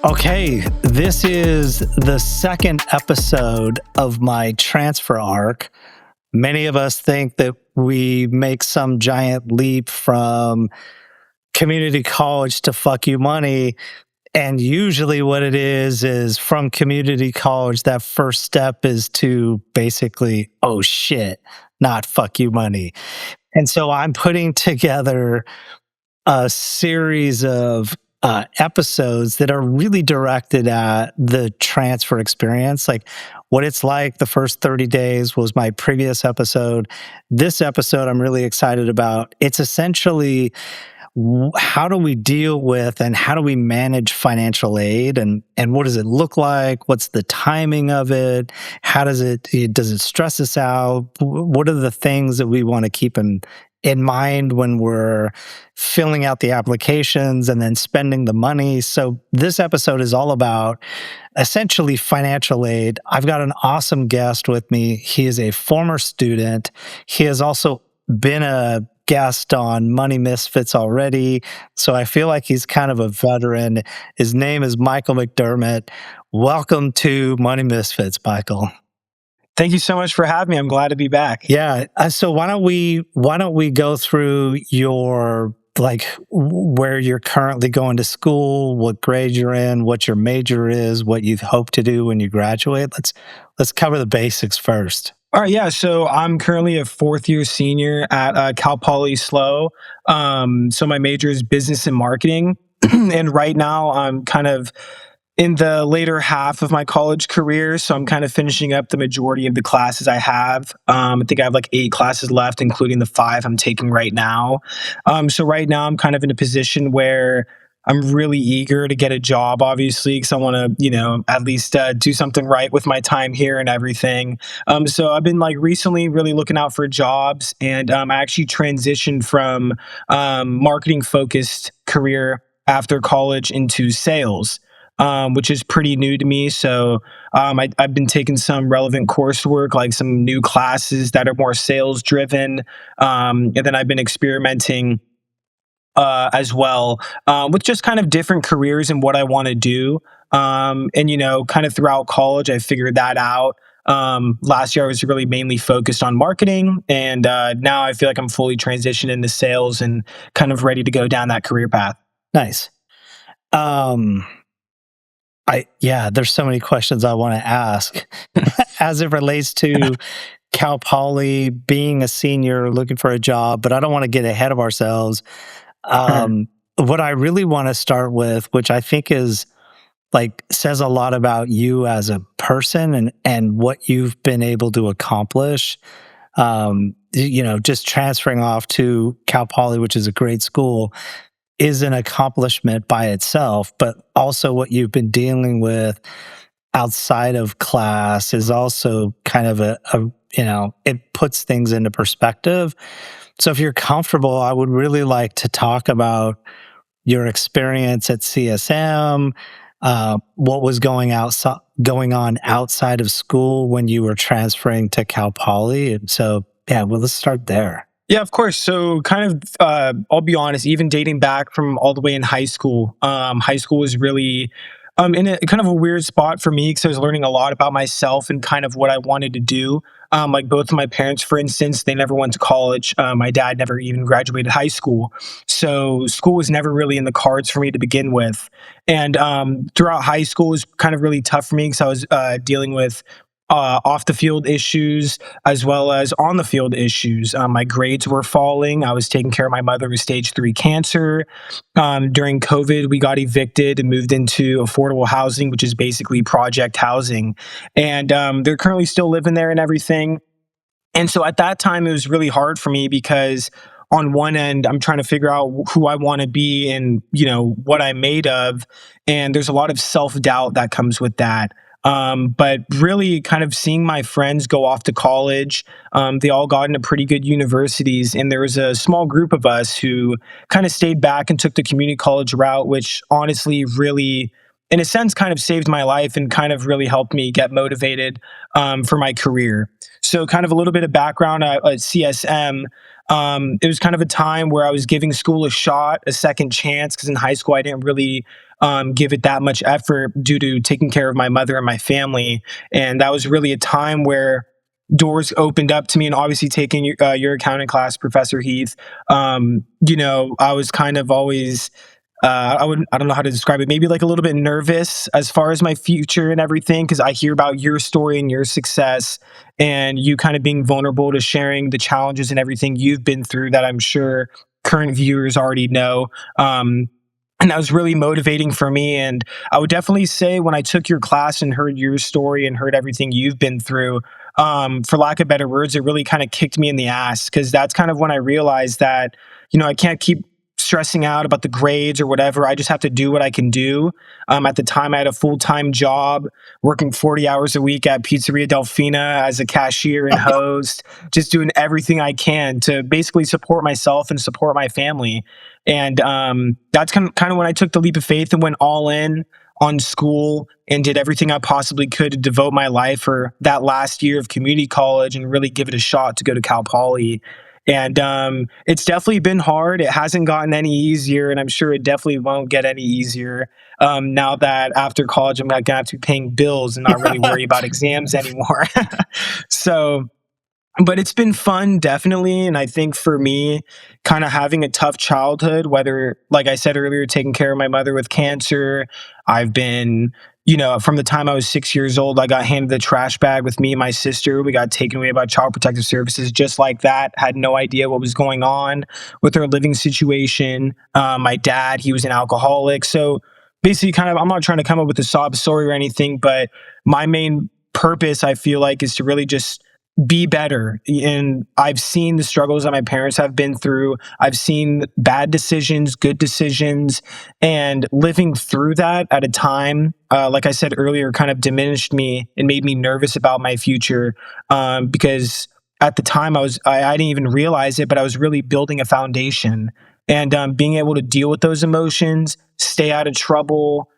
Okay, this is the second episode of my transfer arc. Many of us think that we make some giant leap from community college to fuck you money. And usually, what it is from community college, that first step is to basically, oh shit, not fuck you money. And so I'm putting together a series of episodes that are really directed at the transfer experience. Like what it's like the first 30 days was my previous episode. This episode, I'm really excited about. It's essentially how do we deal with and how do we manage financial aid and what does it look like? What's the timing of it? How does it stress us out? What are the things that we want to keep in mind when we're filling out the applications and then spending the money? So this episode is all about essentially financial aid. I've got an awesome guest with me. He is a former student. He has also been a guest on Money Misfits already. So I feel like he's kind of a veteran. His name is Michael McDermott. Welcome to Money Misfits, Michael. Thank you so much for having me. I'm glad to be back. Yeah. So why don't we go through your where you're currently going to school, what grade you're in, what your major is, what you hope to do when you graduate. Let's cover the basics first. All right, yeah. So I'm currently a fourth-year senior at Cal Poly SLO. So my major is business and marketing, and right now I'm kind of in the later half of my college career. So I'm kind of finishing up the majority of the classes I have. I think I have like 8 classes left, including the 5 I'm taking right now. So right now I'm kind of in a position where I'm really eager to get a job, obviously, because I want to, at least do something right with my time here and everything. So I've been like recently really looking out for jobs, and I actually transitioned from marketing focused career after college into sales. Which is pretty new to me. So I've been taking some relevant coursework, like some new classes that are more sales driven. And then I've been experimenting as well with just kind of different careers and what I want to do. Kind of throughout college, I figured that out. Last year, I was really mainly focused on marketing. And now I feel like I'm fully transitioned into sales and kind of ready to go down that career path. Nice. There's so many questions I want to ask as it relates to Cal Poly, being a senior, looking for a job, but I don't want to get ahead of ourselves. What I really want to start with, which I think is says a lot about you as a person and what you've been able to accomplish. Just transferring off to Cal Poly, which is a great school, is an accomplishment by itself, but also what you've been dealing with outside of class is also kind of it puts things into perspective. So if you're comfortable, I would really like to talk about your experience at CSM, what was going on outside of school when you were transferring to Cal Poly. And so, let's start there. Yeah, of course. So kind of, I'll be honest, even dating back from all the way in high school was really in a kind of a weird spot for me because I was learning a lot about myself and kind of what I wanted to do. Like both of my parents, for instance, they never went to college. My dad never even graduated high school. So school was never really in the cards for me to begin with. And throughout high school was kind of really tough for me because I was dealing with off the field issues as well as on the field issues. My grades were falling. I was taking care of my mother with stage 3 cancer. During COVID, we got evicted and moved into affordable housing, which is basically project housing. And they're currently still living there and everything. And so at that time, it was really hard for me because on one end, I'm trying to figure out who I want to be and, what I'm made of. And there's a lot of self-doubt that comes with that. But really kind of seeing my friends go off to college, they all got into pretty good universities, and there was a small group of us who kind of stayed back and took the community college route, which honestly really in a sense, kind of saved my life and kind of really helped me get motivated for my career. So, kind of a little bit of background at CSM. It was kind of a time where I was giving school a shot, a second chance, because in high school I didn't really give it that much effort due to taking care of my mother and my family. And that was really a time where doors opened up to me. And obviously, taking your accounting class, Professor Heath, I was kind of always I don't know how to describe it, maybe like a little bit nervous as far as my future and everything, because I hear about your story and your success and you kind of being vulnerable to sharing the challenges and everything you've been through that I'm sure current viewers already know. And that was really motivating for me. And I would definitely say when I took your class and heard your story and heard everything you've been through, for lack of better words, it really kind of kicked me in the ass, because that's kind of when I realized that, I can't keep stressing out about the grades or whatever. I just have to do what I can do. At the time, I had a full-time job working 40 hours a week at Pizzeria Delfina as a cashier and host, just doing everything I can to basically support myself and support my family. And that's kind of when I took the leap of faith and went all in on school and did everything I possibly could to devote my life for that last year of community college and really give it a shot to go to Cal Poly. And it's definitely been hard. It hasn't gotten any easier, and I'm sure it definitely won't get any easier now that after college I'm not gonna have to be paying bills and not really worry about exams anymore. So, but it's been fun, definitely. And I think for me, kind of having a tough childhood, whether, like I said earlier, taking care of my mother with cancer, I've been, from the time I was 6 years old, I got handed the trash bag with me and my sister. We got taken away by Child Protective Services just like that. Had no idea what was going on with our living situation. My dad, he was an alcoholic. So basically, kind of, I'm not trying to come up with a sob story or anything, but my main purpose, I feel like, is to really just be better. And I've seen the struggles that my parents have been through. I've seen bad decisions, good decisions, and living through that at a time, like I said earlier, kind of diminished me and made me nervous about my future. Because at the time I didn't even realize it, but I was really building a foundation, and being able to deal with those emotions, stay out of trouble,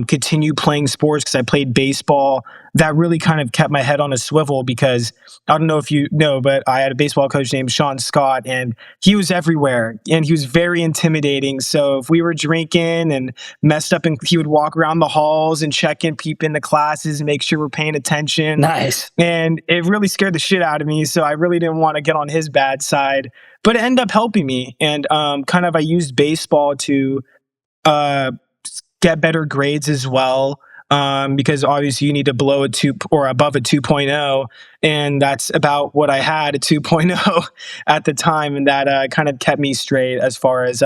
continue playing sports, because I played baseball. That really kind of kept my head on a swivel, because I don't know if you know, but I had a baseball coach named Sean Scott, and he was everywhere and he was very intimidating. So if we were drinking and messed up, and he would walk around the halls and check in, peep into classes and make sure we're paying attention. Nice. And it really scared the shit out of me. So I really didn't want to get on his bad side, but it ended up helping me. And kind of I used baseball to uh, get better grades as well. Because obviously you need to blow a 2 or above a 2.0, and that's about what I had, a 2.0 at the time, and that kind of kept me straight as far as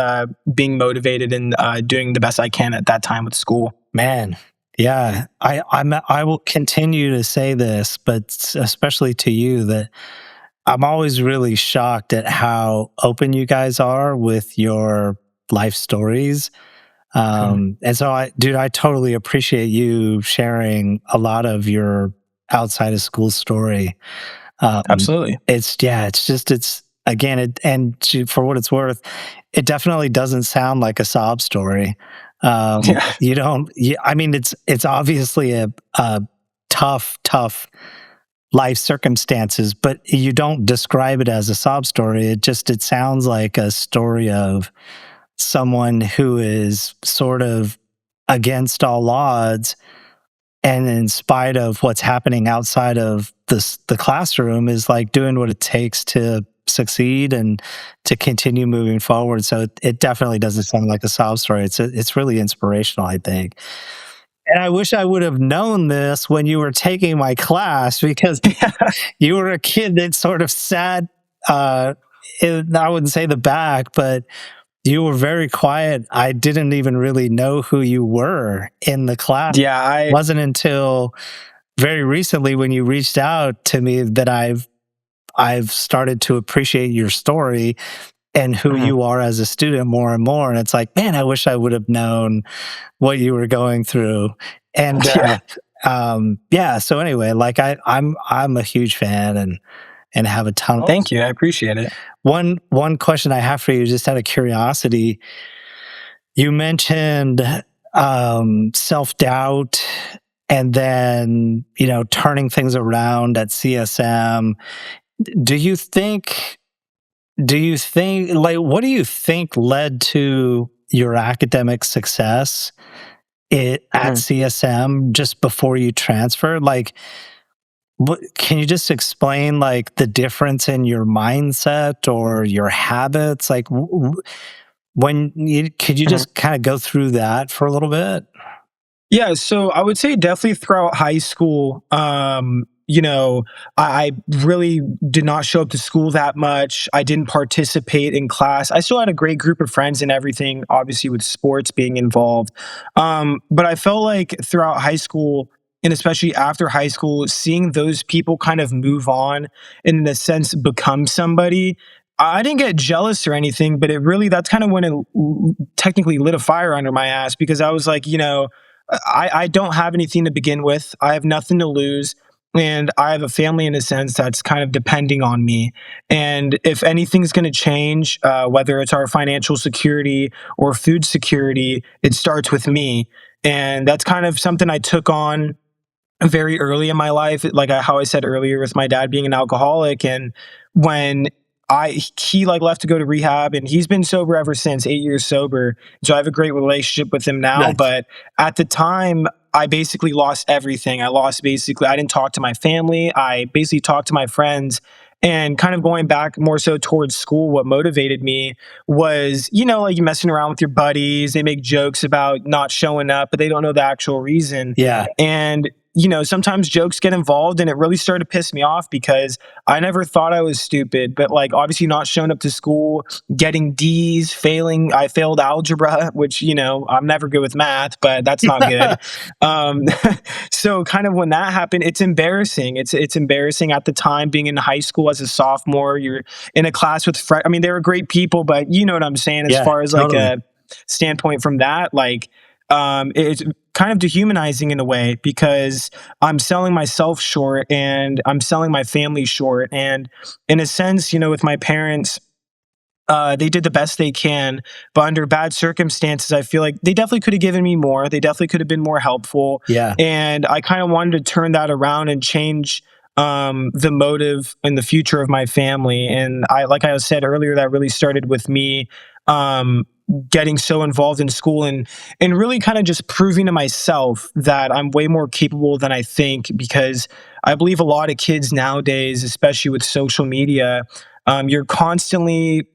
being motivated and doing the best I can at that time with school. Man, yeah, I will continue to say this, but especially to you, that I'm always really shocked at how open you guys are with your life stories. And so I totally appreciate you sharing a lot of your outside of school story. Absolutely. It's again, for what it's worth, it definitely doesn't sound like a sob story. Yeah. You don't, I mean, it's obviously a tough life circumstances, but you don't describe it as a sob story. It sounds like a story of someone who is sort of against all odds, and in spite of what's happening outside of the classroom, is like doing what it takes to succeed and to continue moving forward. So it definitely doesn't sound like a sob story. It's really inspirational, I think. And I wish I would have known this when you were taking my class, because you were a kid that sort of sat, I wouldn't say the back, but you were very quiet. I didn't even really know who you were in the class. Yeah, It wasn't until very recently, when you reached out to me, that I've started to appreciate your story and who you are as a student more and more. And it's like, man, I wish I would have known what you were going through. And yeah. So anyway, like I'm a huge fan and have a ton. Thank you. I appreciate it. One question I have for you, just out of curiosity, you mentioned self-doubt, and then, turning things around at CSM. Do you think, like, what do you think led to your academic success at Mhm. CSM just before you transferred? Like, what, can you just explain like the difference in your mindset or your habits? Like, could you Mhm. just kind of go through that for a little bit? Yeah, so I would say definitely throughout high school, I really did not show up to school that much. I didn't participate in class. I still had a great group of friends and everything, obviously with sports being involved. But I felt like throughout high school, and especially after high school, seeing those people kind of move on and in a sense become somebody. I didn't get jealous or anything, but that's kind of when it technically lit a fire under my ass because I was like, I don't have anything to begin with. I have nothing to lose. And I have a family in a sense that's kind of depending on me. And if anything's going to change, whether it's our financial security or food security, it starts with me. And that's kind of something I took on very early in my life, like how I said earlier, with my dad being an alcoholic, and when he like left to go to rehab, and he's been sober ever since, 8 years sober. So I have a great relationship with him now. Nice. But at the time, I basically lost everything. I didn't talk to my family. I basically talked to my friends. And kind of going back more so towards school, what motivated me was, like you messing around with your buddies. They make jokes about not showing up, but they don't know the actual reason. Yeah. And sometimes jokes get involved, and it really started to piss me off because I never thought I was stupid, but like obviously not showing up to school, getting D's, failing. I failed algebra, which, I'm never good with math, but that's not good. Um, so kind of when that happened, it's embarrassing. It's embarrassing at the time being in high school as a sophomore. You're in a class with I mean, they were great people, but you know what I'm saying as Yeah, far as like totally. a standpoint from that, like it's kind of dehumanizing in a way because I'm selling myself short and I'm selling my family short. And in a sense, with my parents, they did the best they can, but under bad circumstances, I feel like they definitely could have given me more. They definitely could have been more helpful. Yeah. And I kind of wanted to turn that around and change the motive and the future of my family. And like I said earlier, that really started with me um, getting so involved in school and really kind of just proving to myself that I'm way more capable than I think. Because I believe a lot of kids nowadays, especially with social media, you're constantly,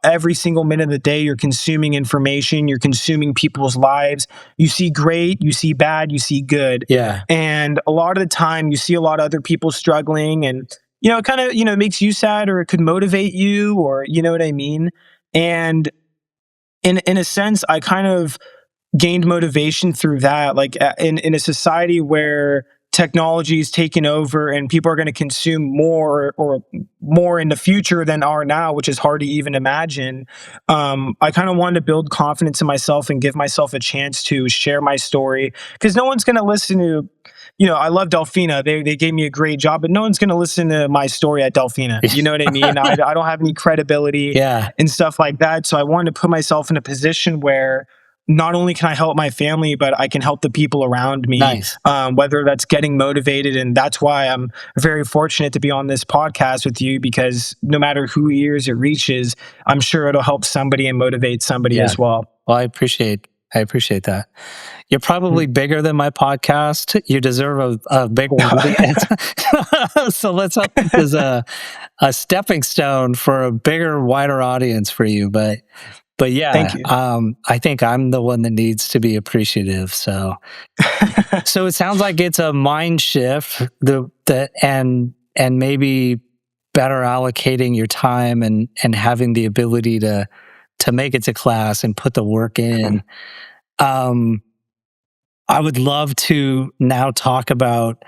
every single minute of the day, you're consuming information, you're consuming people's lives. You see great, you see bad, you see good. Yeah. And a lot of the time, you see a lot of other people struggling, and, it kind of, makes you sad, or it could motivate you, or, you know what I mean? And in a sense, I kind of gained motivation through that. Like in a society where technology is taking over and people are going to consume more or more in the future than are now, which is hard to even imagine. I kind of wanted to build confidence in myself and give myself a chance to share my story, because no one's going to listen to, I love Delphina. They gave me a great job, but no one's going to listen to my story at Delphina. You know what I mean? I don't have any credibility Yeah. and stuff like that. So I wanted to put myself in a position where not only can I help my family, but I can help the people around me, Nice. whether that's getting motivated. And that's why I'm very fortunate to be on this podcast with you, because no matter who ears it reaches, I'm sure it'll help somebody and motivate somebody Yeah. as well. Well, I appreciate that. You're probably bigger than my podcast. You deserve a bigger audience. So let's hope this is a stepping stone for a bigger, wider audience for you. But Thank yeah, you. I think I'm the one that needs to be appreciative. So it sounds like it's a mind shift, and maybe better allocating your time and having the ability to make it to class and put the work in. Um, I would love to now talk about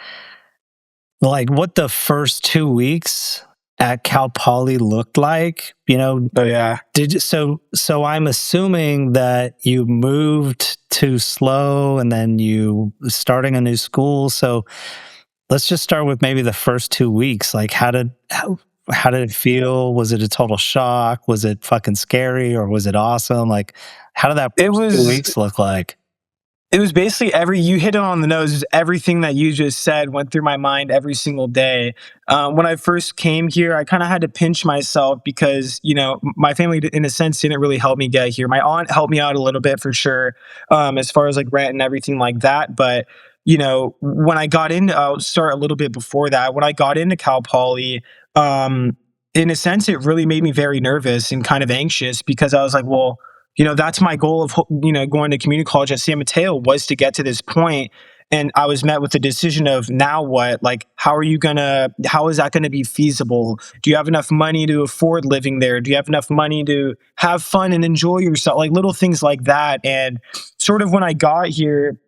like what the first 2 weeks at Cal Poly looked like. Oh yeah. So I'm assuming that you moved to SLO and then you starting a new school. So let's just start with maybe the first 2 weeks. Like how did it feel? Was it a total shock? Was it fucking scary or was it awesome? Like how did that It first two was weeks look like? It was basically you hit it on the nose. Is everything that you just said went through my mind every single day. When I first came here, I kind of had to pinch myself because, my family, in a sense, didn't really help me get here. My aunt helped me out a little bit for sure, as far as like rent and everything like that. But, when I got in, I'll start a little bit before that. When I got into Cal Poly, in a sense, it really made me very nervous and kind of anxious because I was like, well, that's my goal of, going to community college at San Mateo, was to get to this point. And I was met with the decision of, now what? Like, how is that gonna be feasible? Do you have enough money to afford living there? Do you have enough money to have fun and enjoy yourself? Like little things like that. And sort of when I got here,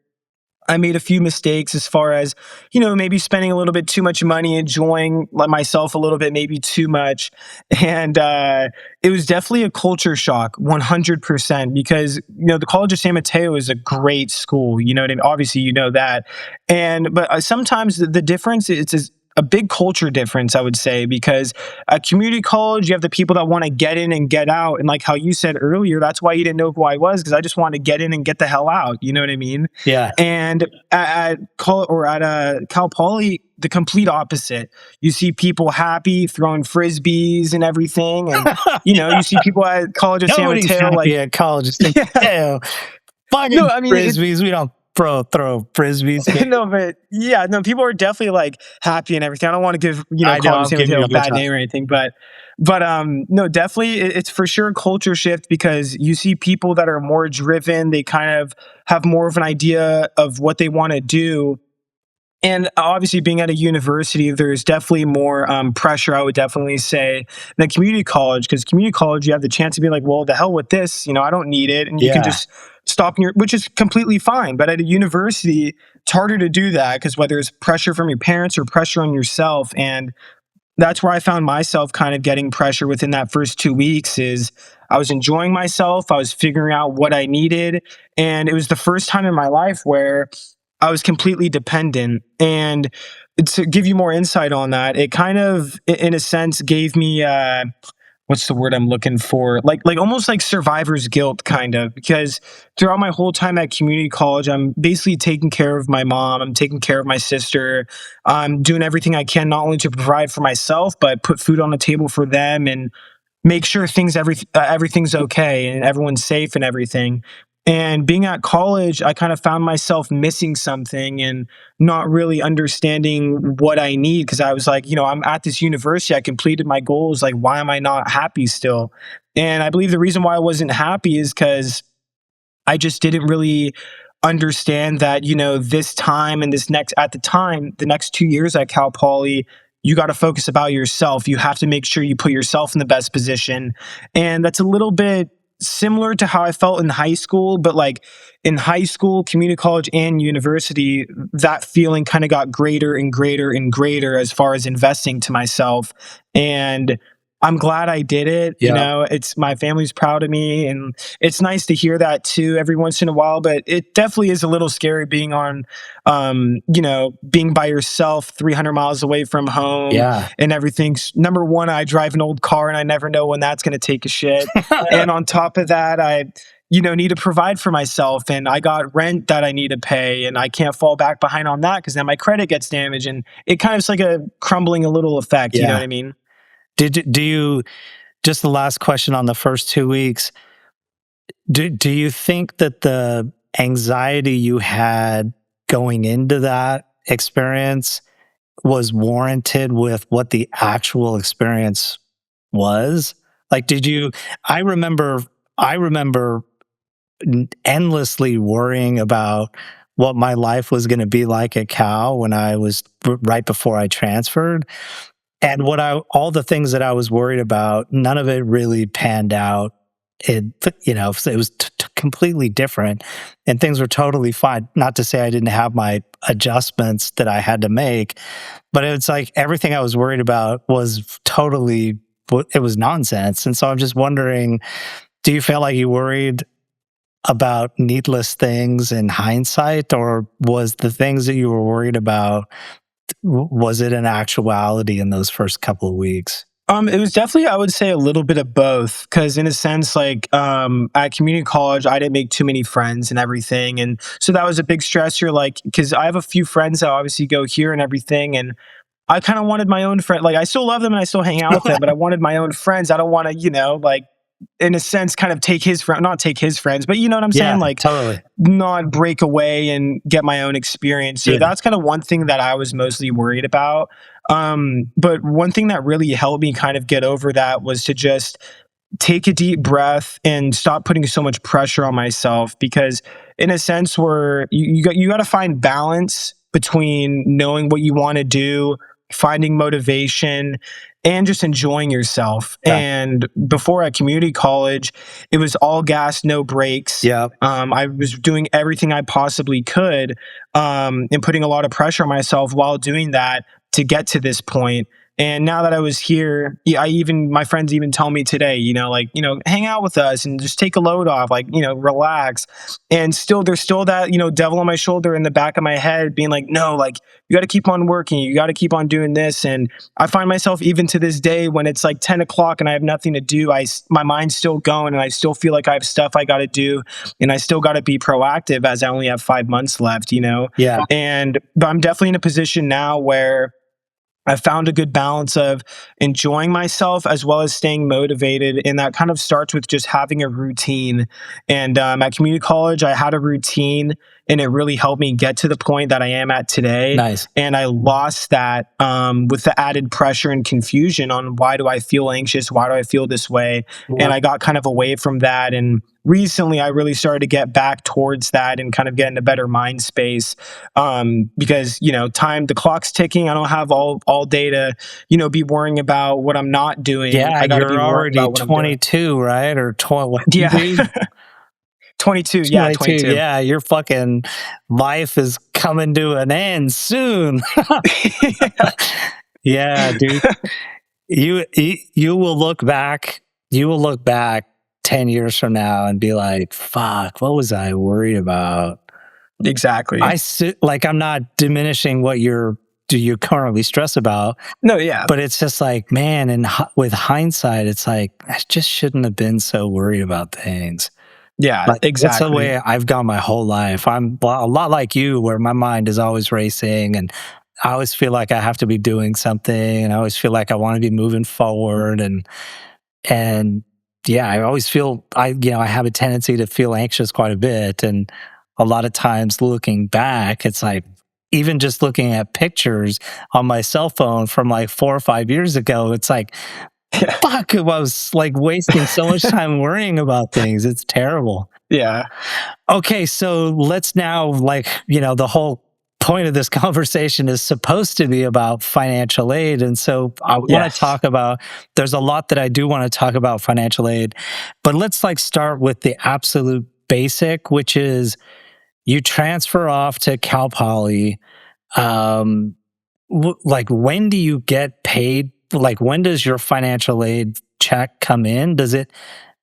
I made a few mistakes as far as, maybe spending a little bit too much money, enjoying myself a little bit, maybe too much. And it was definitely a culture shock, 100%, because, the College of San Mateo is a great school. You know what I mean? Obviously, you know that. But sometimes the difference, it's a big culture difference, I would say, because at community college, you have the people that want to get in and get out. And like how you said earlier, that's why you didn't know who I was, because I just wanted to get in and get the hell out. You know what I mean? Yeah. And at Cal Poly, the complete opposite. You see people happy throwing frisbees and everything, and you see people at College of San Nobody's Mateo happy like, at college. It's like, yeah. fucking No, I mean, frisbees. We don't throw frisbees here. no, but yeah, no, people are definitely like happy and everything. I don't want to give, I know, College of I'm San giving Mateo you a a hard bad time. name or anything, but no, definitely it's for sure a culture shift, because you see people that are more driven, they kind of have more of an idea of what they want to do. And obviously, being at a university, there's definitely more pressure, I would definitely say, than community college. Because community college, you have the chance to be like, well, the hell with this. I don't need it. And you can Yeah. just stop which is completely fine. But at a university, it's harder to do that, because whether it's pressure from your parents or pressure on yourself. And that's where I found myself kind of getting pressure within that first 2 weeks. Is I was enjoying myself. I was figuring out what I needed. And it was the first time in my life where I was completely dependent. And to give you more insight on that, it kind of, in a sense, gave me what's the word I'm looking for? Like almost like survivor's guilt, kind of, because throughout my whole time at community college, I'm basically taking care of my mom, I'm taking care of my sister, I'm doing everything I can not only to provide for myself, but put food on the table for them and make sure everything's okay and everyone's safe and everything. And being at college, I kind of found myself missing something and not really understanding what I need, because I was like, I'm at this university, I completed my goals. Like, why am I not happy still? And I believe the reason why I wasn't happy is because I just didn't really understand that, this time and the next 2 years at Cal Poly, you got to focus about yourself. You have to make sure you put yourself in the best position. And that's a little bit similar to how I felt in high school, but like in high school, community college, and university, that feeling kind of got greater and greater and greater as far as investing to myself. And I'm glad I did it. Yeah. It's my family's proud of me, and it's nice to hear that too every once in a while. But it definitely is a little scary being being by yourself 300 miles away from home Yeah. and everything. Number one, I drive an old car and I never know when that's going to take a shit. And on top of that, I need to provide for myself, and I got rent that I need to pay, and I can't fall back behind on that because then my credit gets damaged, and it kind of is like a crumbling a little effect. You know Yeah. what I mean? Do you, just the last question on the first 2 weeks, do you think that the anxiety you had going into that experience was warranted with what the actual experience was? Like, I remember endlessly worrying about what my life was going to be like at Cal when I was right before I transferred. And all the things that I was worried about, none of it really panned out. It was completely different, and things were totally fine. Not to say I didn't have my adjustments that I had to make, but it's like everything I was worried about was totally, it was nonsense. And so I'm just wondering, do you feel like you worried about needless things in hindsight, or was the things that you were worried about, was it an actuality in those first couple of weeks? It was definitely, I would say, a little bit of both. Because in a sense, like, at community college, I didn't make too many friends and everything, and so that was a big stressor. Like, because I have a few friends that obviously go here and everything, and I kind of wanted my own friend. Like, I still love them and I still hang out with them, but I wanted my own friends. I don't want to, like, in a sense, kind of take his friend, not take his friends, but you know what I'm saying? Yeah, Like, totally. not break away and get my own experience. So Yeah. that's kind of one thing that I was mostly worried about. But one thing that really helped me kind of get over that was to just take a deep breath and stop putting so much pressure on myself, because in a sense where you got to find balance between knowing what you want to do, finding motivation, and just enjoying yourself. Yeah. And before at community college, it was all gas, no brakes. Yeah. I was doing everything I possibly could, and putting a lot of pressure on myself while doing that to get to this point. And now that I was here, yeah, my friends even tell me today, like, hang out with us and just take a load off, like, relax. And still, there's still that, devil on my shoulder in the back of my head being like, no, like, you got to keep on working. You got to keep on doing this. And I find myself even to this day when it's like 10 o'clock and I have nothing to do, my mind's still going and I still feel like I have stuff I got to do. And I still got to be proactive as I only have 5 months left, Yeah. And I'm definitely in a position now where I found a good balance of enjoying myself as well as staying motivated. And that kind of starts with just having a routine. And at community college, I had a routine and it really helped me get to the point that I am at today. Nice. And I lost that with the added pressure and confusion on why do I feel anxious? Why do I feel this way? Yeah. And I got kind of away from that. And recently I really started to get back towards that and kind of get in a better mind space, because the clock's ticking. I don't have all day to be worrying about what I'm not doing. Yeah, I got to be you're worrying already about what I'm doing. 22, right? Or 20, what Yeah. you be? 22. Yeah, 22. Yeah, your fucking life is coming to an end soon. Yeah, dude. You will look back. You will look back 10 years from now and be like, "Fuck, what was I worried about?" Exactly. I'm not diminishing what do you currently stress about, No, yeah. but it's just like, man, and with hindsight, it's like I just shouldn't have been so worried about things. Yeah, Like, that's the exactly. way I've gone my whole life. I'm a lot like you, where my mind is always racing, and I always feel like I have to be doing something, and I always feel like I want to be moving forward, and yeah, I always feel I have a tendency to feel anxious quite a bit, and a lot of times looking back, it's like even just looking at pictures on my cell phone from like 4 or 5 years ago, it's like, fuck, I was like wasting so much time worrying about things. It's terrible. Yeah. Okay, so let's now, the whole point of this conversation is supposed to be about financial aid. And so I want to Yes. talk about, there's a lot that I do want to talk about financial aid, but let's start with the absolute basic, which is you transfer off to Cal Poly. When do you get paid? Like, when does your financial aid check come in? Do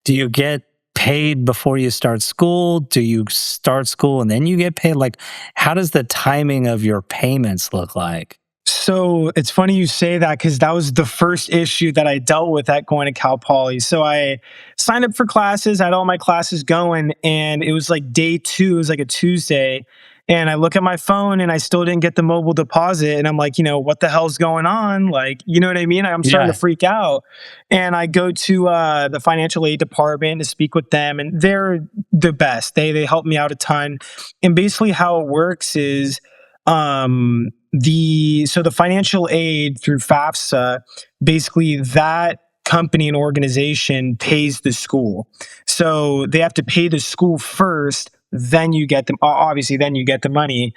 you get paid before you start school? Do you start school and then you get paid? Like, how does the timing of your payments look like? So it's funny you say that, because that was the first issue that I dealt with at going to Cal Poly. So I signed up for classes, I had all my classes going, and it was like day 2, it was like a Tuesday. And I look at my phone and I still didn't get the mobile deposit. And I'm like, what the hell's going on? Like, you know what I mean? I'm starting Yeah. to freak out. And I go to the financial aid department to speak with them, and they're the best. They help me out a ton. And basically how it works is, the financial aid through FAFSA, basically that company and organization pays the school. So they have to pay the school first, then you get them, obviously, then you get the money.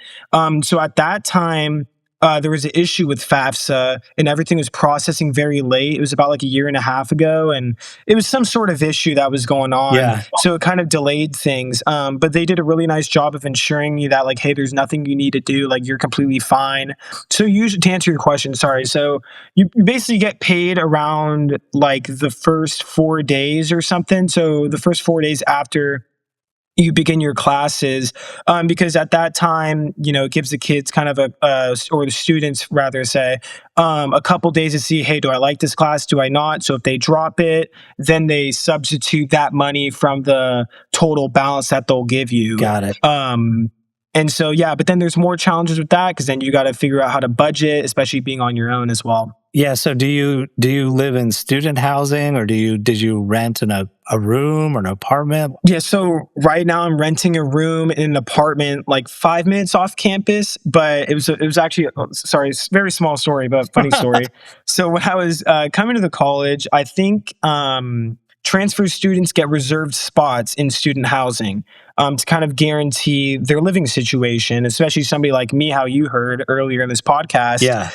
So at that time, there was an issue with FAFSA and everything was processing very late. It was about like a year and a half ago, and it was some sort of issue that was going on. Yeah. So it kind of delayed things. But they did a really nice job of ensuring me that, like, hey, there's nothing you need to do. Like, you're completely fine. So usually, to answer your question, sorry. So you basically get paid around like the first 4 days or something. So the first 4 days after you begin your classes, because at that time, it gives the kids kind of or the students rather say, a couple days to see, hey, do I like this class? Do I not? So if they drop it, then they substitute that money from the total balance that they'll give you. Got it. And so, yeah, but then there's more challenges with that because then you got to figure out how to budget, especially being on your own as well. Yeah. So do you live in student housing, or did you rent in a room or an apartment? Yeah, so right now I'm renting a room in an apartment like 5 minutes off campus, but it was actually sorry, it's a very small story, but funny story. So when I was coming to the college, I think transfer students get reserved spots in student housing to kind of guarantee their living situation, especially somebody like me, how you heard earlier in this podcast. Yeah.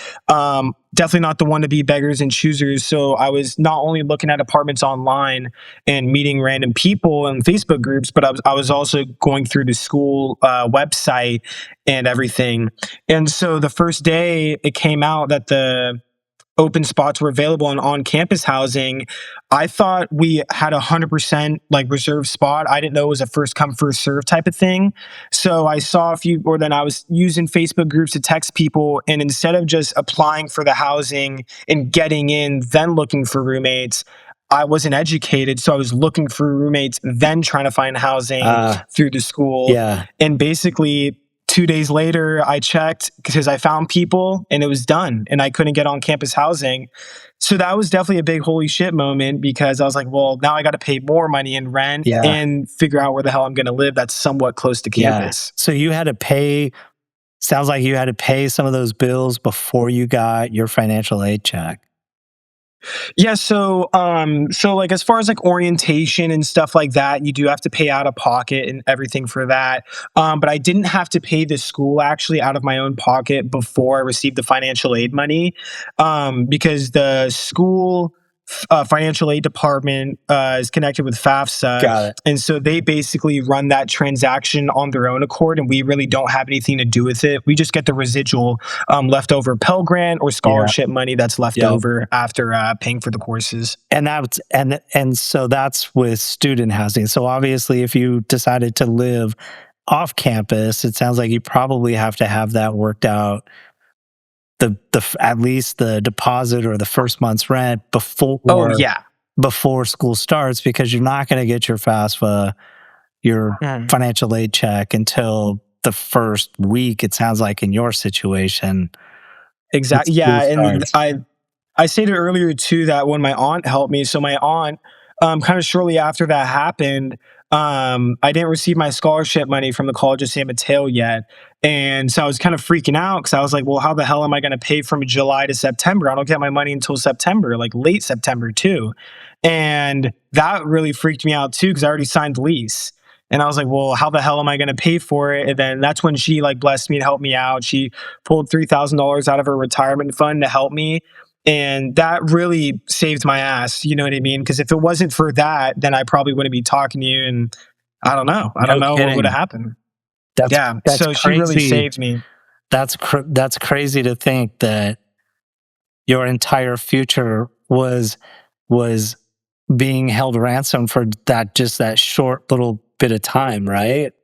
Definitely not the one to be beggars and choosers. So I was not only looking at apartments online and meeting random people in Facebook groups, but I was also going through the school website and everything. And so the first day it came out that the open spots were available in on-campus housing, I thought we had 100% like reserved spot. I didn't know it was a first come first serve type of thing. So I saw then I was using Facebook groups to text people, and instead of just applying for the housing and getting in, then looking for roommates, I wasn't educated, so I was looking for roommates, then trying to find housing through the school. Yeah. And basically 2 days later, I checked because I found people and it was done and I couldn't get on campus housing. So that was definitely a big holy shit moment because I was like, well, now I got to pay more money in rent and figure out where the hell I'm going to live that's somewhat close to campus. So you had to pay, sounds like you had to pay some of those bills before you got your financial aid check. Yeah, so like as far as like orientation and stuff like that, you do have to pay out of pocket and everything for that. But I didn't have to pay the school actually out of my own pocket before I received the financial aid money, because the school financial aid department is connected with FAFSA. Got it. And so they basically run that transaction on their own accord, and we really don't have anything to do with it. We just get the residual leftover Pell Grant or scholarship money that's left over after paying for the courses. And so that's with student housing. So obviously, if you decided to live off campus, it sounds like you probably have to have that worked out. At least the deposit or the first month's rent before school starts, because you're not going to get your FAFSA, your financial aid check, until the first week. It sounds like in your situation. Exactly. Yeah, and I stated earlier too that when my aunt helped me, so my aunt, kind of shortly after that happened, I didn't receive my scholarship money from the College of San Mateo yet. And so I was kind of freaking out because I was like, well, how the hell am I going to pay from July to September? I don't get my money until September, like late September too. And that really freaked me out too because I already signed the lease. And I was like, well, how the hell am I going to pay for it? And then that's when she like blessed me to help me out. She pulled $3,000 out of her retirement fund to help me. And that really saved my ass. You know what I mean? Because if it wasn't for that, then I probably wouldn't be talking to you. And I don't know. I don't know what would have happened. That's so crazy. She really saved me. That's crazy to think that your entire future was being held ransom for that short little bit of time, right?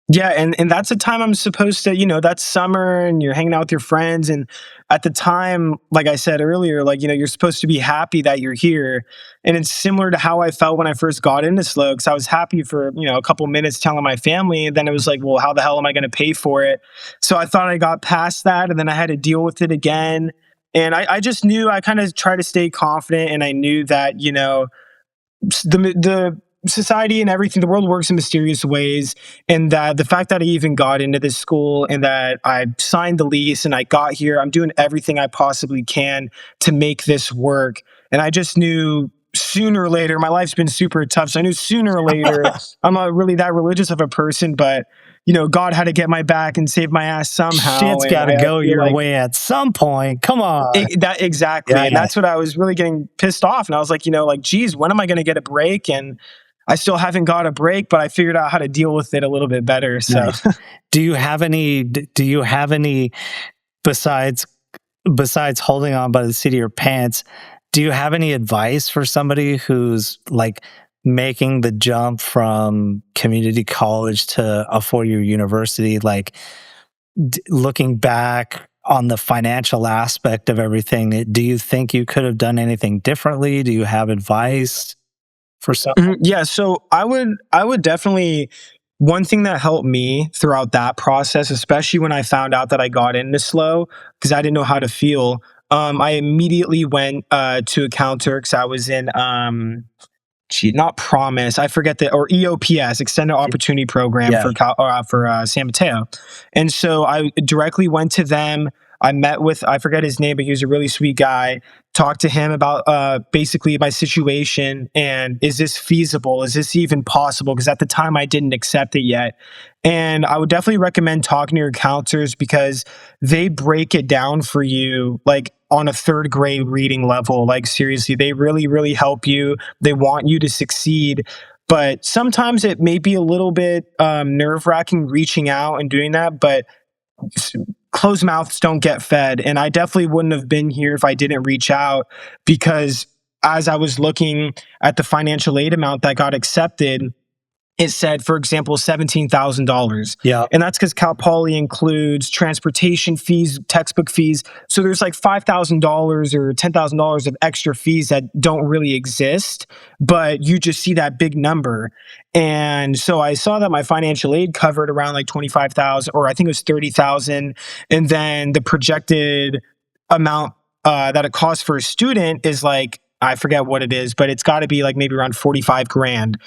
Yeah, and that's the time I'm supposed to, that's summer and you're hanging out with your friends. And at the time, like I said earlier, like, you're supposed to be happy that you're here. And it's similar to how I felt when I first got into SLO, because I was happy for, a couple minutes telling my family. And then it was like, well, how the hell am I going to pay for it? So I thought I got past that, and then I had to deal with it again. And I just knew, I kind of tried to stay confident, and I knew that, the society and everything, the world works in mysterious ways, and that the fact that I even got into this school and that I signed the lease and I got here, I'm doing everything I possibly can to make this work. And I just knew sooner or later, my life's been super tough, so I knew sooner or later, I'm not really that religious of a person, but God had to get my back and save my ass somehow. Shit's got to go your way at some point. Come on. Exactly. Yeah, and that's what I was really getting pissed off. And I was like, geez, when am I going to get a break? And I still haven't got a break, but I figured out how to deal with it a little bit better. So, nice. Do you have any, besides holding on by the seat of your pants, do you have any advice for somebody who's like making the jump from community college to a 4-year university, like looking back on the financial aspect of everything, do you think you could have done anything differently? Do you have advice for some? Yeah, so I would definitely, one thing that helped me throughout that process, especially when I found out that I got into slow, because I didn't know how to feel. I immediately went to a counter because I was in not Promise, I forget the, or EOPS, Extended Opportunity Program Yeah. for San Mateo, and so I directly went to them. I met with, I forget his name, but he was a really sweet guy. Talked to him about basically my situation and is this feasible? Is this even possible? Because at the time I didn't accept it yet. And I would definitely recommend talking to your counselors because they break it down for you like on a third grade reading level. Like seriously, they really, really help you. They want you to succeed. But sometimes it may be a little bit nerve wracking reaching out and doing that. But closed mouths don't get fed. And I definitely wouldn't have been here if I didn't reach out because as I was looking at the financial aid amount that got accepted, it said, for example, $17,000. Yeah. And that's because Cal Poly includes transportation fees, textbook fees. So there's like $5,000 or $10,000 of extra fees that don't really exist, but you just see that big number. And so I saw that my financial aid covered around like 25,000, or I think it was 30,000. And then the projected amount that it costs for a student is like, I forget what it is, but it's got to be like maybe around 45 grand.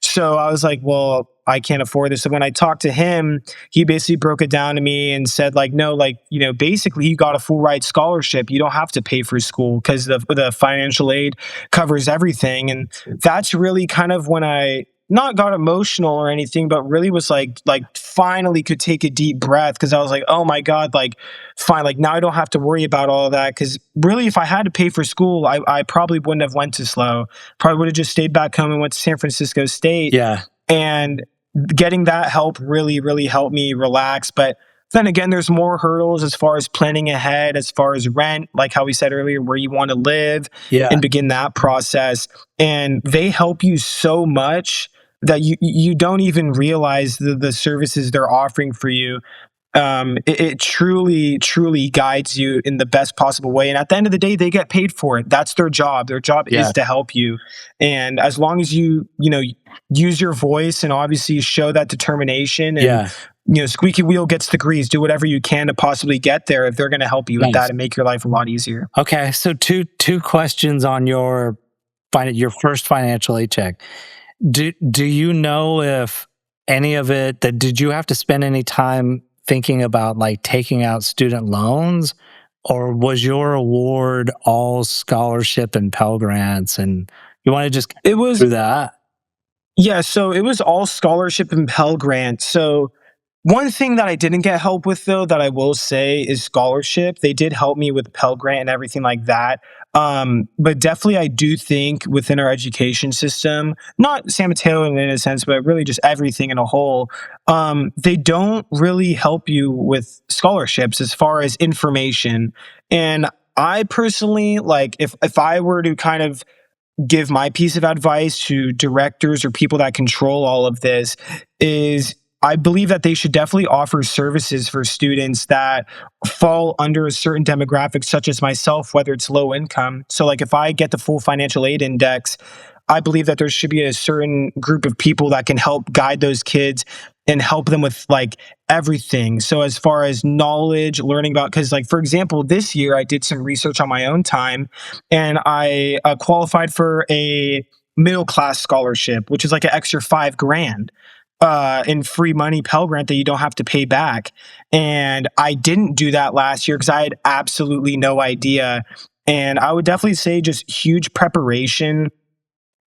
So I was like, well, I can't afford this. So when I talked to him, he basically broke it down to me and said like, no, like, you know, basically you got a full ride scholarship. You don't have to pay for school because the financial aid covers everything. And that's really kind of when I not got emotional or anything, but really was like finally could take a deep breath because I was like, oh my God, like fine, like now I don't have to worry about all of that. Because really, if I had to pay for school, I probably wouldn't have went to SLO. Probably would have just stayed back home and went to San Francisco State. Yeah. And getting that help really, really helped me relax. But then again, there's more hurdles as far as planning ahead, as far as rent, like how we said earlier, where you want to live Yeah. and begin that process. And they help you so much that you don't even realize the services they're offering for you. It truly, truly guides you in the best possible way. And at the end of the day, they get paid for it. That's their job. Their job Yeah. is to help you. And as long as you know, use your voice and obviously show that determination and, Yeah. you know, squeaky wheel gets the grease, do whatever you can to possibly get there if they're going to help you with Nice. that and make your life a lot easier. Okay. So two questions on your first financial aid check. Do you know if any of it, that did you have to spend any time thinking about like taking out student loans, or was your award all scholarship and Pell Grants? And you want to just It was, through that? yeah, so it was all scholarship and Pell Grant. So one thing that I didn't get help with, though, that I will say is scholarship. They did help me with Pell Grant and everything like that. But definitely, I do think within our education system, not San Mateo in a sense, but really just everything in a whole, they don't really help you with scholarships as far as information. And I personally, like, if I were to kind of give my piece of advice to directors or people that control all of this is I believe that they should definitely offer services for students that fall under a certain demographic, such as myself, whether it's low income. So, like, if I get the full financial aid index, I believe that there should be a certain group of people that can help guide those kids and help them with like everything. So as far as knowledge, learning about, because like, for example, this year I did some research on my own time and I qualified for a middle class scholarship, which is like an extra 5 grand in free money Pell Grant that you don't have to pay back. And I didn't do that last year because I had absolutely no idea. And I would definitely say just huge preparation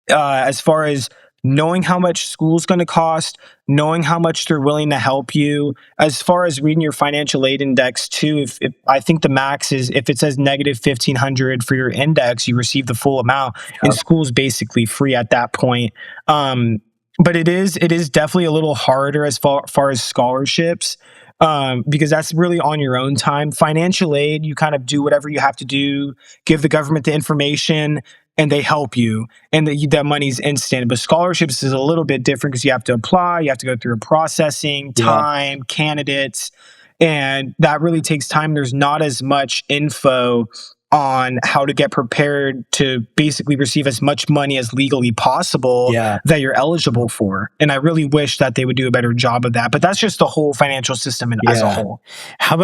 as far as knowing how much school's going to cost, knowing how much they're willing to help you. As far as reading your financial aid index too, if I think the max is if it says negative 1,500 for your index, you receive the full amount, and school's basically free at that point. But it is definitely a little harder as far as scholarships. Because that's really on your own time. Financial aid, you kind of do whatever you have to do, give the government the information, and they help you, and that money's instant. But scholarships is a little bit different because you have to apply, you have to go through processing, time, candidates, and that really takes time. There's not as much info on how to get prepared to basically receive as much money as legally possible that you're eligible for. And I really wish that they would do a better job of that. But that's just the whole financial system as a whole. How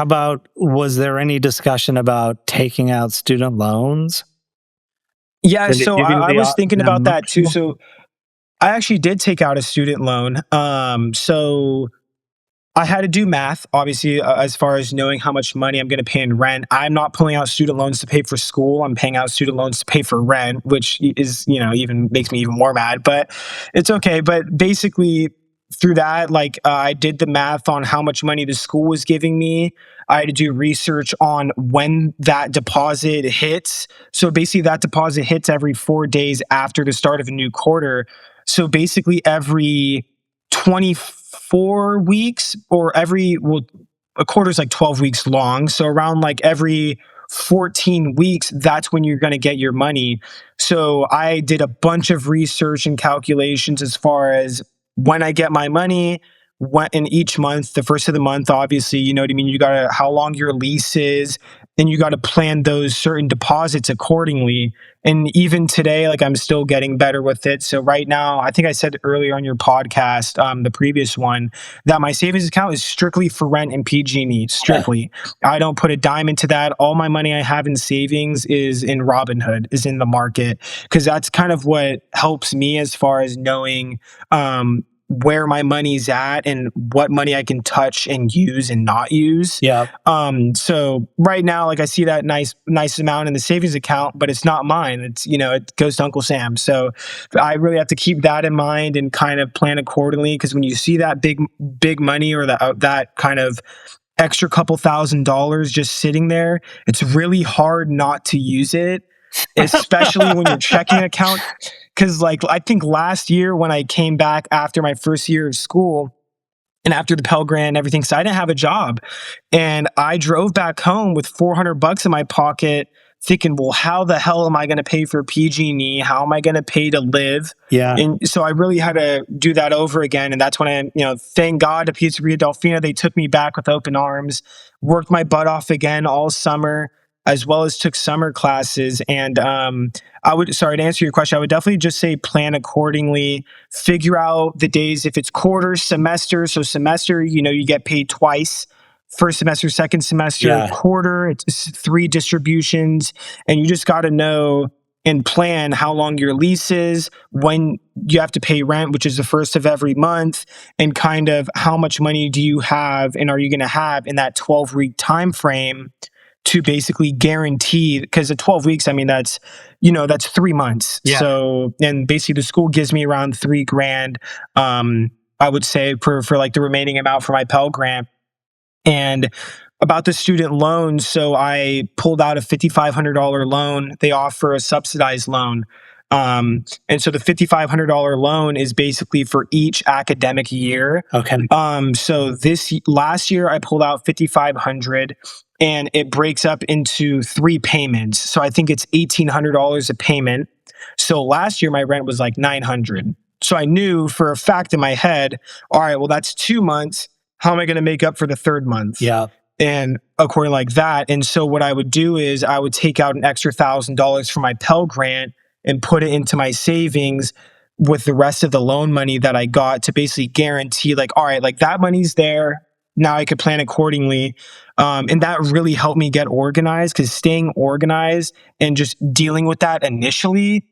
about was there any discussion about taking out student loans? Yeah, so I was thinking about that too. So I actually did take out a student loan. So I had to do math, obviously, as far as knowing how much money I'm going to pay in rent. I'm not pulling out student loans to pay for school. I'm paying out student loans to pay for rent, which is, even makes me even more mad, but it's okay. But basically, through that, I did the math on how much money the school was giving me. I had to do research on when that deposit hits. So basically, that deposit hits every 4 days after the start of a new quarter. So basically, every 24 weeks or a quarter is like 12 weeks long. So around every 14 weeks, that's when you're going to get your money. So I did a bunch of research and calculations as far as when I get my money, in each month, the first of the month, obviously, you know what I mean? You got to, how long your lease is, and you got to plan those certain deposits accordingly. And even today, I'm still getting better with it. So right now, I think I said earlier on your podcast, the previous one, that my savings account is strictly for rent and PG&E, strictly. I don't put a dime into that. All my money I have in savings is in Robinhood, is in the market, because that's kind of what helps me as far as knowing where my money's at and what money I can touch and use and not use. So right now, I see that nice amount in the savings account, but it's not mine. It's, it goes to Uncle Sam. So I really have to keep that in mind and kind of plan accordingly. Because when you see that big money or that kind of extra couple $1,000s just sitting there, it's really hard not to use it, especially when your checking account. Because I think last year when I came back after my first year of school and after the Pell Grant and everything, so I didn't have a job, and I drove back home with $400 in my pocket, thinking, well, how the hell am I going to pay for PG&E? How am I going to pay to live? And so I really had to do that over again. And that's when I, thank God to Pizzeria Delfina, they took me back with open arms, worked my butt off again all summer, as well as took summer classes. And sorry, to answer your question, I would definitely just say plan accordingly, figure out the days, if it's quarters, semester. So semester, you get paid twice. First semester, second semester, quarter, it's 3 distributions. And you just got to know and plan how long your lease is, when you have to pay rent, which is the first of every month, and kind of how much money do you have and are you going to have in that 12-week time frame to basically guarantee, because at 12 weeks, I mean, that's 3 months. So, and basically the school gives me around $3,000, I would say, for the remaining amount for my Pell Grant. And about the student loans, so I pulled out a $5,500 loan. They offer a subsidized loan. And so the $5,500 loan is basically for each academic year. So last year I pulled out $5,500, and it breaks up into 3 payments. So I think it's $1,800 a payment. So last year my rent was $900. So I knew for a fact in my head, all right, well, that's 2 months. How am I going to make up for the 3rd month? And according like that. And so what I would do is I would take out an extra $1,000 from my Pell Grant and put it into my savings with the rest of the loan money that I got, to basically guarantee all right, that money's there. Now I could plan accordingly. And that really helped me get organized, because staying organized and just dealing with that initially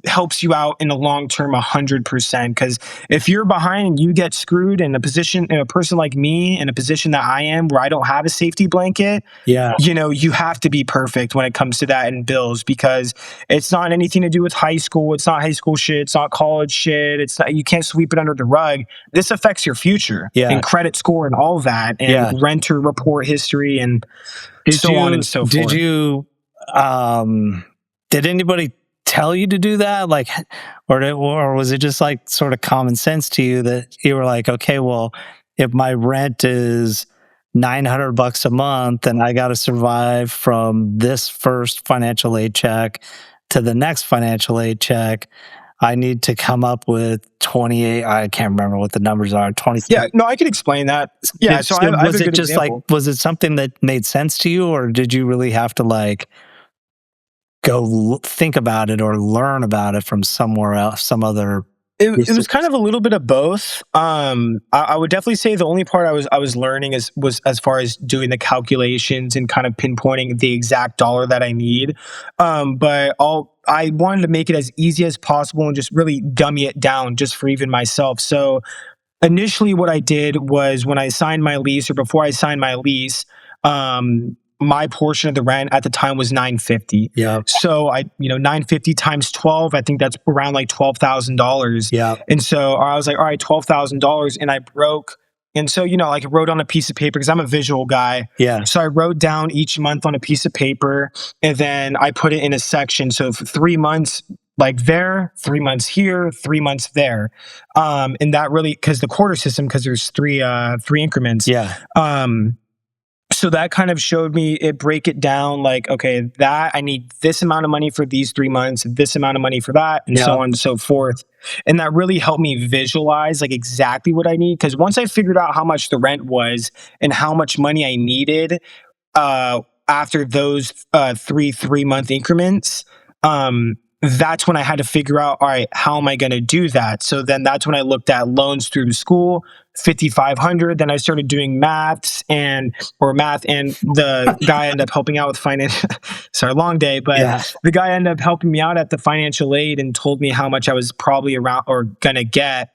helps you out in the long term 100%. Because if you're behind and you get screwed in a person like me, in a position that I am, where I don't have a safety blanket, you have to be perfect when it comes to that in bills, because it's not anything to do with high school. It's not high school shit. It's not college shit. It's not, you can't sweep it under the rug. This affects your future and credit score and all that, and renter report history and so on and so forth. Did anybody tell you to do that, or was it just sort of common sense to you that you were okay, well, if my rent is $900 a month and I got to survive from this first financial aid check to the next financial aid check. I need to come up with 28. I can't remember what the numbers are. 20. Yeah, no, I can explain that. Yeah, so I have Was a it good just like, example. was it something that made sense to you, or did you really have to like go think about it or learn about it from somewhere else, some other It was kind resource? of a little bit of both. I would definitely say the only part I was learning was as far as doing the calculations and kind of pinpointing the exact dollar that I need. But I wanted to make it as easy as possible and just really dummy it down just for even myself. So initially what I did was when I signed my lease or before I signed my lease, my portion of the rent at the time was 950. Yeah. So 950 times 12, I think that's around like $12,000. Yeah. And so I was like, all right, $12,000. And I broke. And so, like I wrote on a piece of paper because I'm a visual guy. Yeah. So I wrote down each month on a piece of paper and then I put it in a section. So for 3 months, like there, 3 months here, 3 months there. And that really, because the quarter system, because there's three increments. Yeah. So that kind of showed me it break it down like, okay, that I need this amount of money for these 3 months, this amount of money for that, and so Yeah. on and so forth. And that really helped me visualize like exactly what I need. Because once I figured out how much the rent was and how much money I needed, after those 3 month increments, that's when I had to figure out, all right, how am I going to do that? So then that's when I looked at loans through the school, 5,500. Then I started doing math, and the guy ended up helping out with finance. Sorry, long day, but Yeah. the guy ended up helping me out at the financial aid and told me how much I was probably around or gonna get.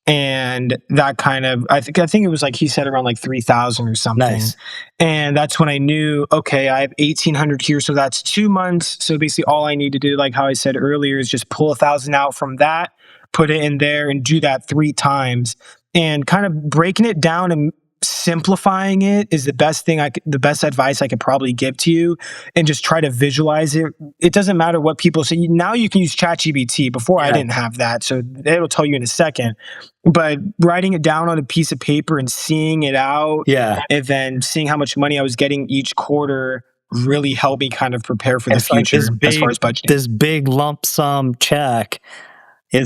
And that kind of, I think it was like he said around like 3,000 or something. Nice. And that's when I knew, okay, I have 1,800 here, so that's 2 months. So basically, all I need to do, like how I said earlier, is just pull 1,000 out from that, put it in there, and do that 3 times. And kind of breaking it down and simplifying it is the best advice I could probably give to you. And just try to visualize it. It doesn't matter what people say. Now you can use ChatGPT. Before I Yeah. didn't have that, so it'll tell you in a second. But writing it down on a piece of paper and seeing it out, Yeah. and then seeing how much money I was getting each quarter really helped me kind of prepare for the It's like future as far as budgeting. this big lump sum check.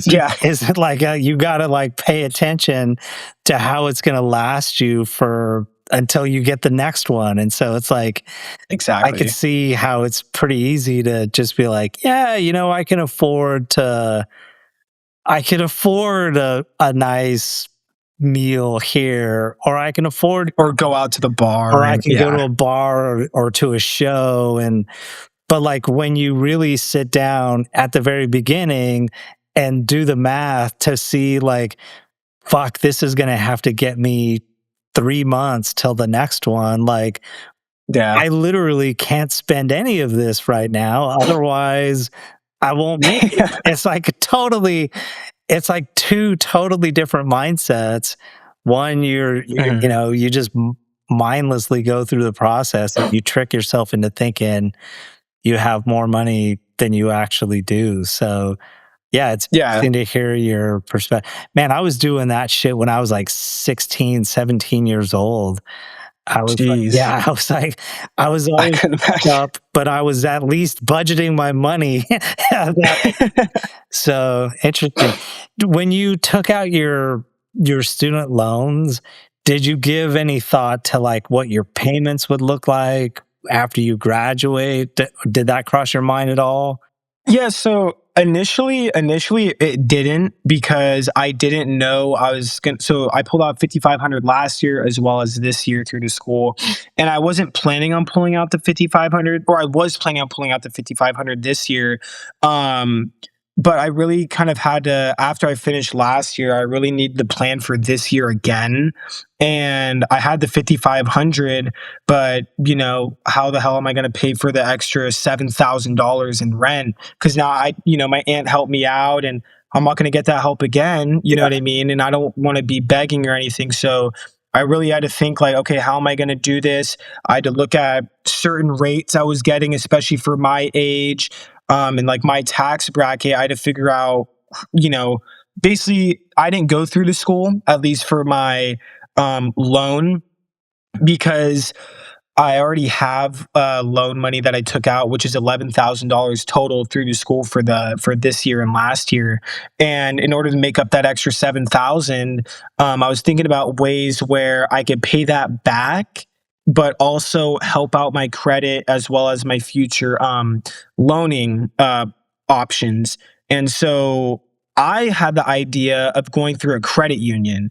Yeah, Is it like you got to like pay attention to how it's going to last you for until you get the next one. And so it's like, I could exactly. see how it's pretty easy to just be like, yeah, I can afford a nice meal here, or I can afford, Or go out to the bar or I and can go to yeah, a bar or to a show. But like when you really sit down at the very beginning and do the math to see like, fuck, this is going to have to get me 3 months till the next one. Like, yeah, I literally can't spend any of this right now. Otherwise, I won't make it. It's like two totally different mindsets. One, Mhm. you just mindlessly go through the process and you trick yourself into thinking you have more money than you actually do. So, yeah, it's Yeah. interesting to hear your perspective. Man, I was doing that shit when I was like 16, 17 years old. I was like, Jeez, yeah, I was like, I was I always could fucked imagine. up, but I was at least budgeting my money. So interesting. When you took out your student loans, did you give any thought to like what your payments would look like after you graduate? Did that cross your mind at all? Yeah, so initially it didn't because I didn't know I was going to. So I pulled out 5,500 last year as well as this year through the school. And I wasn't planning on pulling out the 5,500, or I was planning on pulling out the 5,500 this year. Um, but I really kind of had to, after I finished last year, I really needed to plan for this year again. And I had the 5,500, but how the hell am I going to pay for the extra $7,000 in rent? Because now my aunt helped me out, and I'm not going to get that help again. You know Yeah. what I mean? And I don't want to be begging or anything. So I really had to think like, okay, how am I going to do this? I had to look at certain rates I was getting, especially for my age, and like my tax bracket. I had to figure out, you know, basically, I didn't go through the school, at least for my loan. because I already have loan money that I took out, which is $11,000 total through the school for this year and last year. And in order to make up that extra 7,000, I was thinking about ways where I could pay that back, but also help out my credit as well as my future loaning options. And so I had the idea of going through a credit union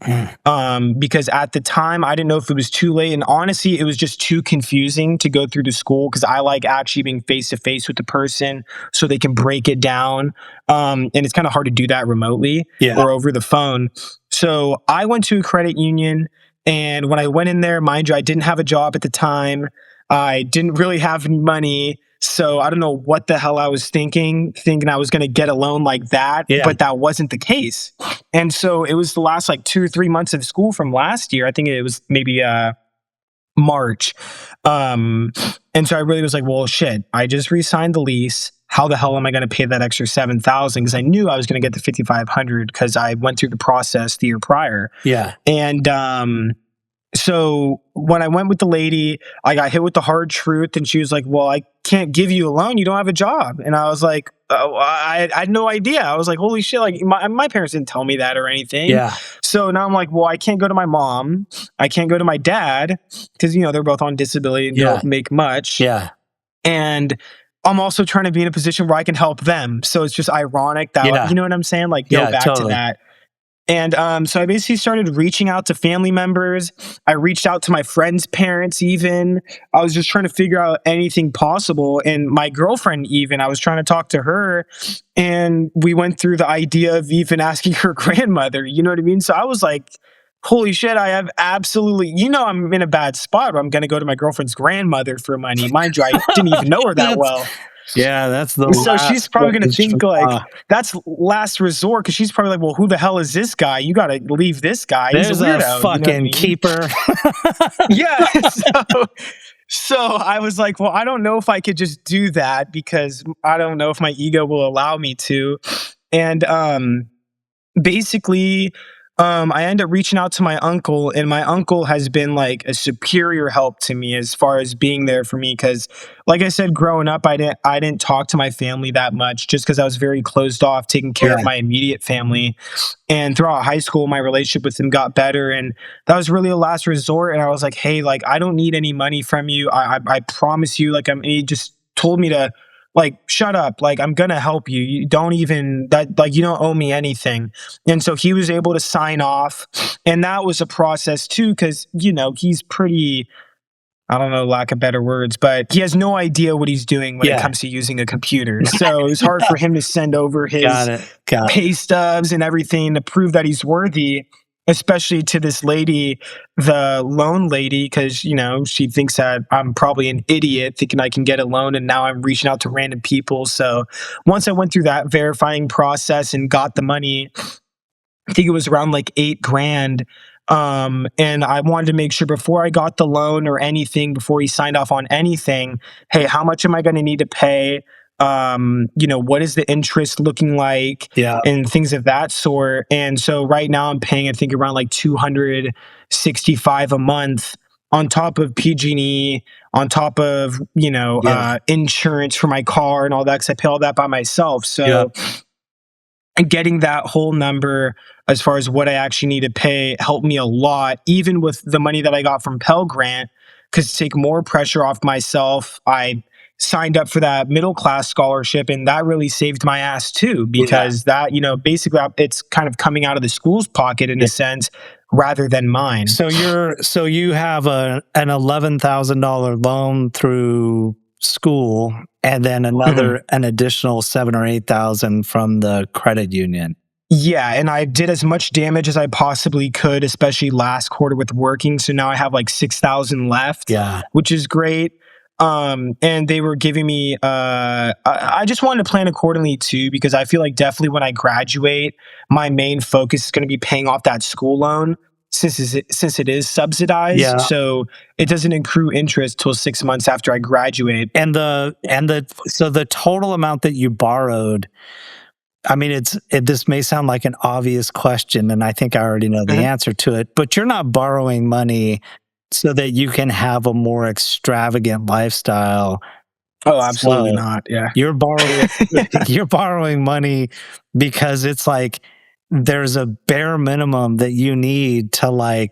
because at the time I didn't know if it was too late. And honestly, it was just too confusing to go through the school because I like actually being face to face with the person so they can break it down. And it's kind of hard to do that remotely or over the phone. So I went to a credit union. And when I went in there, mind you, I didn't have a job at the time. I didn't really have any money. So I don't know what the hell I was thinking I was going to get a loan like that, but that wasn't the case. And so it was the last like 2 or 3 months of school from last year. I think it was maybe March. And so I really was like, well, shit, I just re-signed the lease. How the hell am I going to pay that extra 7,000? Because I knew I was going to get the 5,500 because I went through the process the year prior. Yeah. And so when I went with the lady, I got hit with the hard truth, and she was like, well, I can't give you a loan. You don't have a job. And I was like, oh, I had no idea. I was like, holy shit, like my parents didn't tell me that or anything. Yeah. So now I'm like, well, I can't go to my mom. I can't go to my dad because, they're both on disability and don't make much. Yeah. And I'm also trying to be in a position where I can help them. So it's just ironic that, you know what I'm saying? Like, go back to that. And so I basically started reaching out to family members. I reached out to my friends' parents even. I was just trying to figure out anything possible. And my girlfriend even, I was trying to talk to her. And we went through the idea of even asking her grandmother. You know what I mean? So I was like, holy shit, I have absolutely, I'm in a bad spot where I'm going to go to my girlfriend's grandmother for money. Mind you, I didn't even know her that well. Yeah, that's the so she's probably going to think like that's last resort because she's probably like, well, who the hell is this guy? You got to leave this guy. He's a weirdo. A fucking keeper. Yeah. So I was like, well, I don't know if I could just do that because I don't know if my ego will allow me to. And basically, I ended up reaching out to my uncle, and my uncle has been like a superior help to me as far as being there for me. Because, like I said, growing up, I didn't talk to my family that much, just because I was very closed off, taking care of my immediate family. And throughout high school, my relationship with him got better, and that was really a last resort. And I was like, hey, like I don't need any money from you. I promise you. Like he just told me to. Like, shut up. Like, I'm going to help you. You don't even you don't owe me anything. And so he was able to sign off. And that was a process too. Cause he's pretty, I don't know, lack of better words, but he has no idea what he's doing when it comes to using a computer. So it's hard for him to send over his pay stubs and everything to prove that he's worthy. Especially to this lady, the loan lady, because, she thinks that I'm probably an idiot thinking I can get a loan. And now I'm reaching out to random people. So once I went through that verifying process and got the money, I think it was around like $8,000. And I wanted to make sure before I got the loan or anything, before he signed off on anything, hey, how much am I going to need to pay? What is the interest looking like and things of that sort. And so right now I'm paying, I think around like $265 a month on top of PG&E, on top of, insurance for my car and all that. Cause I pay all that by myself. So getting that whole number as far as what I actually need to pay helped me a lot, even with the money that I got from Pell Grant, because to take more pressure off myself, I signed up for that middle class scholarship, and that really saved my ass too, because that, basically it's kind of coming out of the school's pocket in a sense rather than mine. So you have an $11,000 loan through school, and then an additional 7,000 or 8,000 from the credit union. Yeah, and I did as much damage as I possibly could, especially last quarter with working. So now I have like 6,000 left, which is great. And they were giving me, I just wanted to plan accordingly too, because I feel like definitely when I graduate, my main focus is going to be paying off that school loan since it is subsidized. So it doesn't accrue interest till 6 months after I graduate. And so the total amount that you borrowed, I mean, this may sound like an obvious question, and I think I already know the answer to it, but you're not borrowing money so that you can have a more extravagant lifestyle. Oh, absolutely So not. Yeah. you're borrowing you're borrowing money because it's like there's a bare minimum that you need to like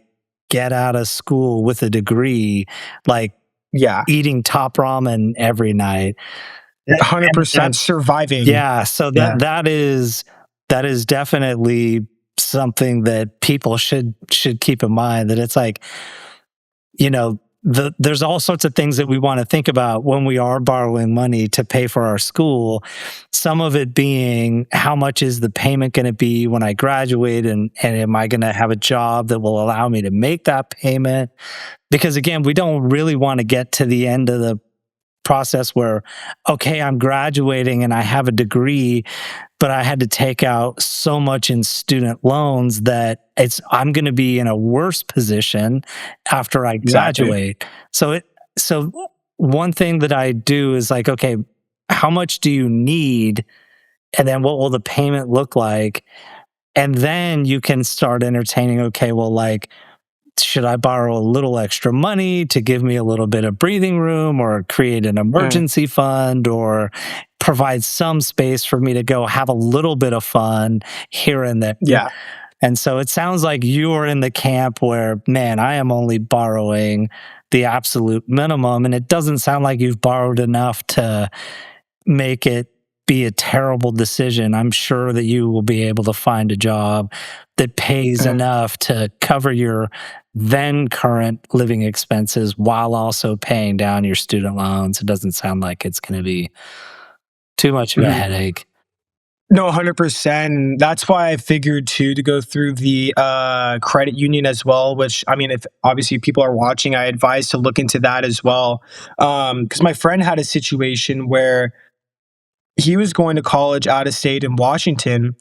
get out of school with a degree, like Yeah. eating top ramen every night. And 100% that's surviving. yeah, so Yeah. that is definitely something that people should keep in mind, that it's like, you know, there's all sorts of things that we want to think about when we are borrowing money to pay for our school. Some of it being, how much is the payment going to be when I graduate, and am I going to have a job that will allow me to make that payment? Because again, we don't really want to get to the end of the process where, okay, I'm graduating and I have a degree, but I had to take out so much in student loans that I'm going to be in a worse position after I Exactly. graduate. So one thing that I do is like, okay, how much do you need? And then what will the payment look like? And then you can start entertaining, okay, well, like, should I borrow a little extra money to give me a little bit of breathing room, or create an Mm. emergency fund, or provide some space for me to go have a little bit of fun here and there? Yeah. And so it sounds like you're in the camp where, man, I am only borrowing the absolute minimum. And it doesn't sound like you've borrowed enough to make it be a terrible decision. I'm sure that you will be able to find a job that pays Mm. enough to cover your then current living expenses while also paying down your student loans. It doesn't sound like it's going to be too much of a Mhm. headache. No, 100%. That's why I figured too to go through the credit union as well, which I mean, if obviously people are watching, I advise to look into that as well. Because my friend had a situation where he was going to college out of state in Washington.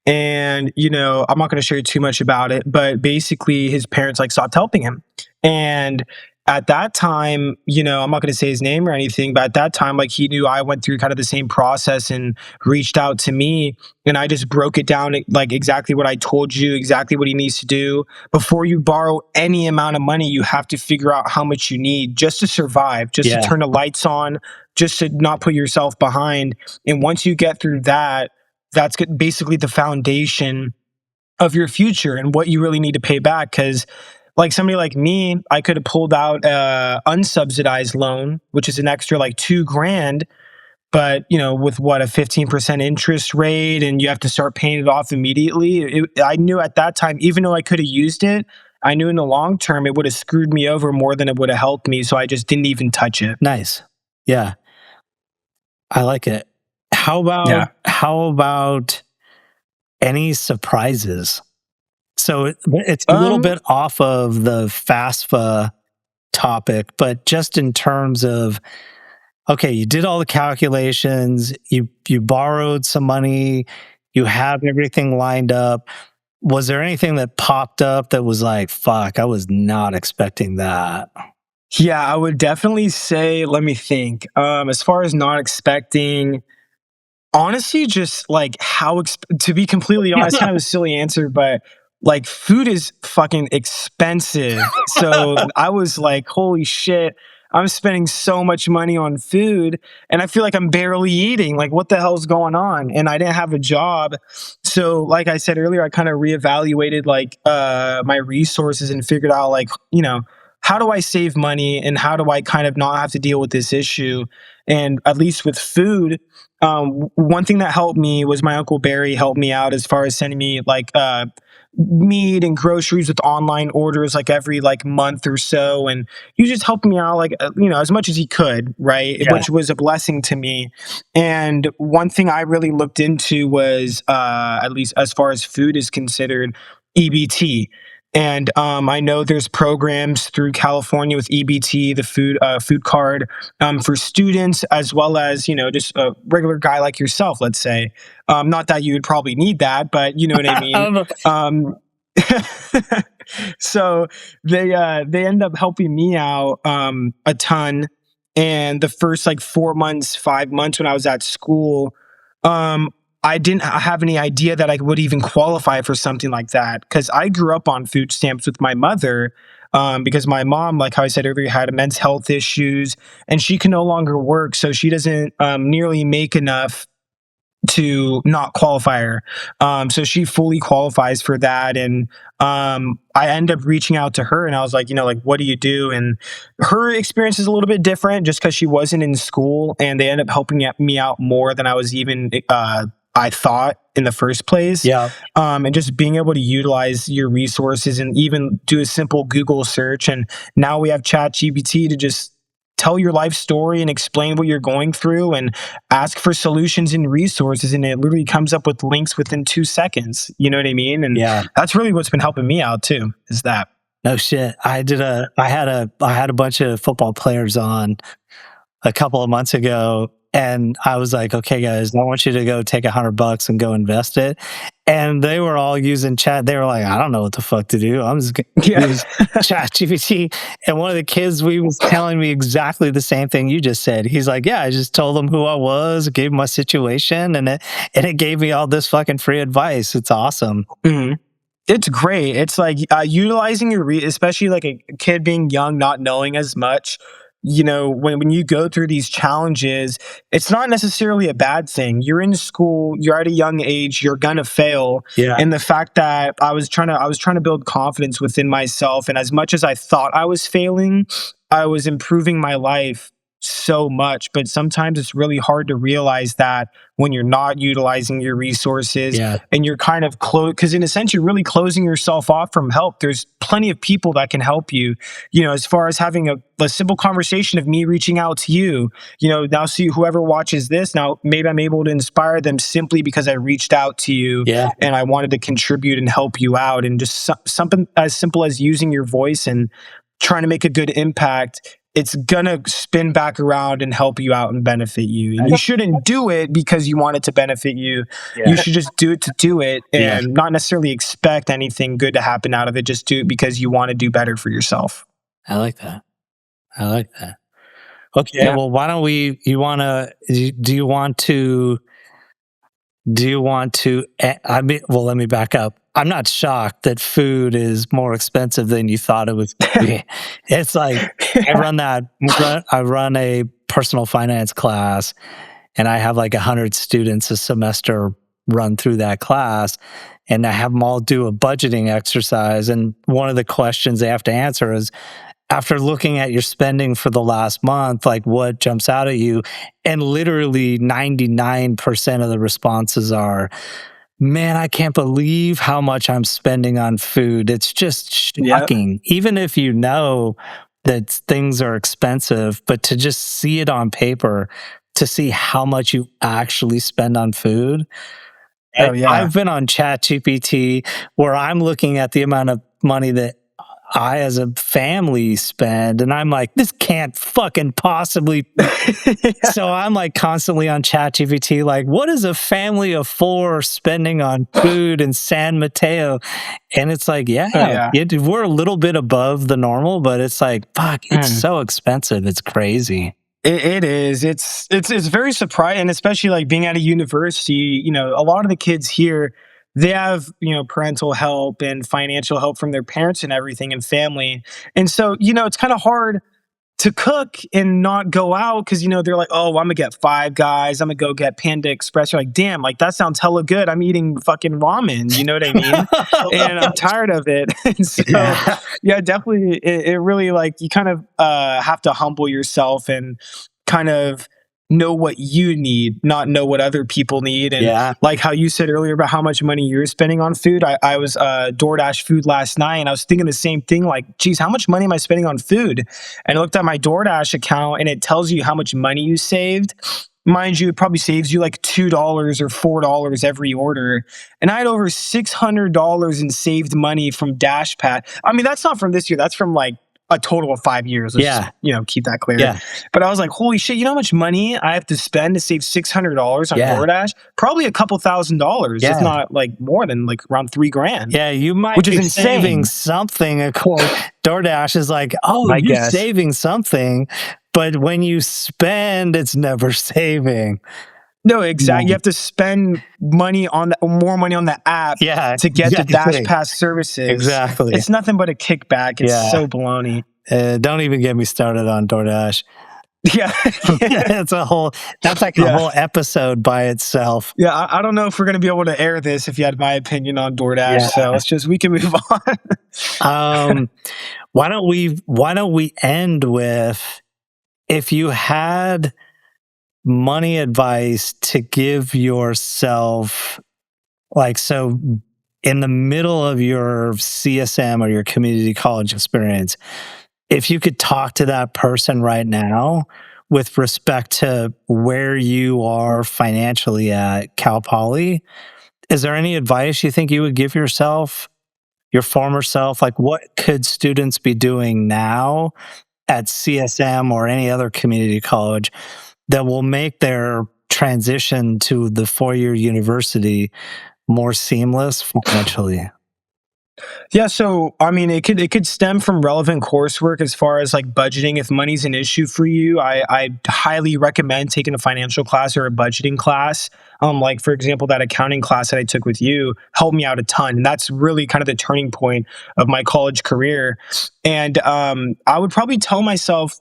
And, I'm not going to share too much about it, but basically his parents like stopped helping him. And at that time, I'm not going to say his name or anything, but at that time, like he knew I went through kind of the same process and reached out to me. And I just broke it down like exactly what I told you, exactly what he needs to do. Before you borrow any amount of money, you have to figure out how much you need just to survive, just to Yeah. turn the lights on, just to not put yourself behind. And once you get through that, that's basically the foundation of your future and what you really need to pay back. Because, like somebody like me, I could have pulled out a unsubsidized loan, which is an extra like 2 grand. But with what, a 15% interest rate, and you have to start paying it off immediately. I knew at that time, even though I could have used it, I knew in the long term it would have screwed me over more than it would have helped me. So I just didn't even touch it. Nice. Yeah. I like it. Yeah. How about any surprises? So it's a little Um. bit off of the FAFSA topic, but just in terms of, okay, you did all the calculations, you borrowed some money, you have everything lined up. Was there anything that popped up that was like, fuck, I was not expecting that? Yeah, I would definitely say, let me think. As far as not expecting, honestly, just like to be completely honest, kind of a silly answer, but like food is fucking expensive. So I was like, holy shit, I'm spending so much money on food and I feel like I'm barely eating. Like, what the hell's going on? And I didn't have a job. So, like I said earlier, I kind of reevaluated like my resources and figured out like, how do I save money and how do I kind of not have to deal with this issue? And at least with food, one thing that helped me was my uncle Barry helped me out as far as sending me like meat and groceries with online orders like every like month or so, and he just helped me out like as much as he could, right? Yeah. Which was a blessing to me. And one thing I really looked into was at least as far as food is considered, EBT. And I know there's programs through California with EBT, the food card, for students as well as just a regular guy like yourself. Let's say, not that you would probably need that, but you know what I mean. Um, so they end up helping me out a ton. And the first like 4 months, 5 months when I was at school, um, I didn't have any idea that I would even qualify for something like that, because I grew up on food stamps with my mother. Because my mom, like how I said earlier, had immense health issues and she can no longer work. So she doesn't nearly make enough to not qualify her. So she fully qualifies for that. And I end up reaching out to her and I was like, like, what do you do? And her experience is a little bit different just because she wasn't in school and they end up helping me out more than I was even, I thought in the first place. Yeah. And just being able to utilize your resources and even do a simple Google search. And now we have ChatGPT to just tell your life story and explain what you're going through and ask for solutions and resources. And it literally comes up with links within 2 seconds. You know what I mean? And that's really what's been helping me out too, is that. No shit. I had a bunch of football players on a couple of months ago. And I was like, okay, guys, I want you to go take $100 and go invest it. And they were all using chat. They were like, I don't know what the fuck to do. I'm just going to use chat GPT. And one of the kids, was telling me exactly the same thing you just said. He's like, yeah, I just told them who I was, gave them my situation, and it gave me all this fucking free advice. It's awesome. Mm-hmm. It's great. It's like utilizing especially like a kid being young, not knowing as much. When you go through these challenges, it's not necessarily a bad thing. You're in school, you're at a young age, you're gonna fail. Yeah. And the fact that I was trying to build confidence within myself, and as much as I thought I was failing, I was improving my life so much. But sometimes it's really hard to realize that when you're not utilizing your resources and you're kind of because in a sense you're really closing yourself off from help. There's plenty of people that can help you, as far as having a simple conversation of me reaching out to you, now see whoever watches this, now maybe I'm able to inspire them simply because I reached out to you and I wanted to contribute and help you out. And just something as simple as using your voice and trying to make a good impact, it's gonna spin back around and help you out and benefit you. And you shouldn't do it because you want it to benefit you. You should just do it to do it and not necessarily expect anything good to happen out of it. Just do it because you want to do better for yourself. I like that. Okay, well, why don't we? Do you want to? Let me back up. I'm not shocked that food is more expensive than you thought it was going to be. It's like, I run a personal finance class and I have like 100 students a semester run through that class, and I have them all do a budgeting exercise. And one of the questions they have to answer is, after looking at your spending for the last month, like what jumps out at you? And literally 99% of the responses are, man, I can't believe how much I'm spending on food. It's just shocking. Even if you know that things are expensive, but to just see it on paper, to see how much you actually spend on food. I've been on ChatGPT where I'm looking at the amount of money that I as a family spend, and I'm like, this can't fucking possibly. So I'm like constantly on ChatGPT, like, what is a family of 4 spending on food in San Mateo? And it's like, we're a little bit above the normal, but it's like, fuck, it's so expensive. It's crazy. It is. It's very surprising, especially like being at a university. A lot of the kids here, they have, parental help and financial help from their parents and everything and family. And so, it's kind of hard to cook and not go out because, they're like, oh, I'm going to get Five Guys. I'm going to go get Panda Express. You're like, damn, like that sounds hella good. I'm eating fucking ramen. You know what I mean? And I'm tired of it. And so, definitely. It really like you kind of have to humble yourself and kind of know what you need, not know what other people need. And like how you said earlier about how much money you're spending on food, I was DoorDash food last night and I was thinking the same thing, like, geez, how much money am I spending on food? And I looked at my DoorDash account and it tells you how much money you saved. Mind you, it probably saves you like $2 or $4 every order. And I had over $600 in saved money from DashPad. I mean, that's not from this year. That's from like a total of 5 years. Let's just, keep that clear. But I was like, holy shit, you know how much money I have to spend to save $600 on DoorDash? Probably a couple $1,000s, if not like more than like around $3,000. Yeah, you might be saving something. Of course, DoorDash is like, oh, you're saving something. But when you spend, it's never saving. No, exactly. You have to spend money on more money on the app to get the Dash Pass services. Exactly. It's nothing but a kickback. It's so baloney. Don't even get me started on DoorDash. Yeah. That's a whole episode by itself. Yeah, I don't know if we're gonna be able to air this if you had my opinion on DoorDash. So we can move on. Why don't we end with, if you had money advice to give yourself, like, so in the middle of your CSM or your community college experience, if you could talk to that person right now with respect to where you are financially at Cal Poly, is there any advice you think you would give yourself, your former self? Like, what could students be doing now at CSM or any other community college that will make their transition to the four-year university more seamless financially? Yeah, so I mean, it could stem from relevant coursework as far as like budgeting. If money's an issue for you, I highly recommend taking a financial class or a budgeting class. Like for example, that accounting class that I took with you helped me out a ton, and that's really kind of the turning point of my college career. And I would probably tell myself,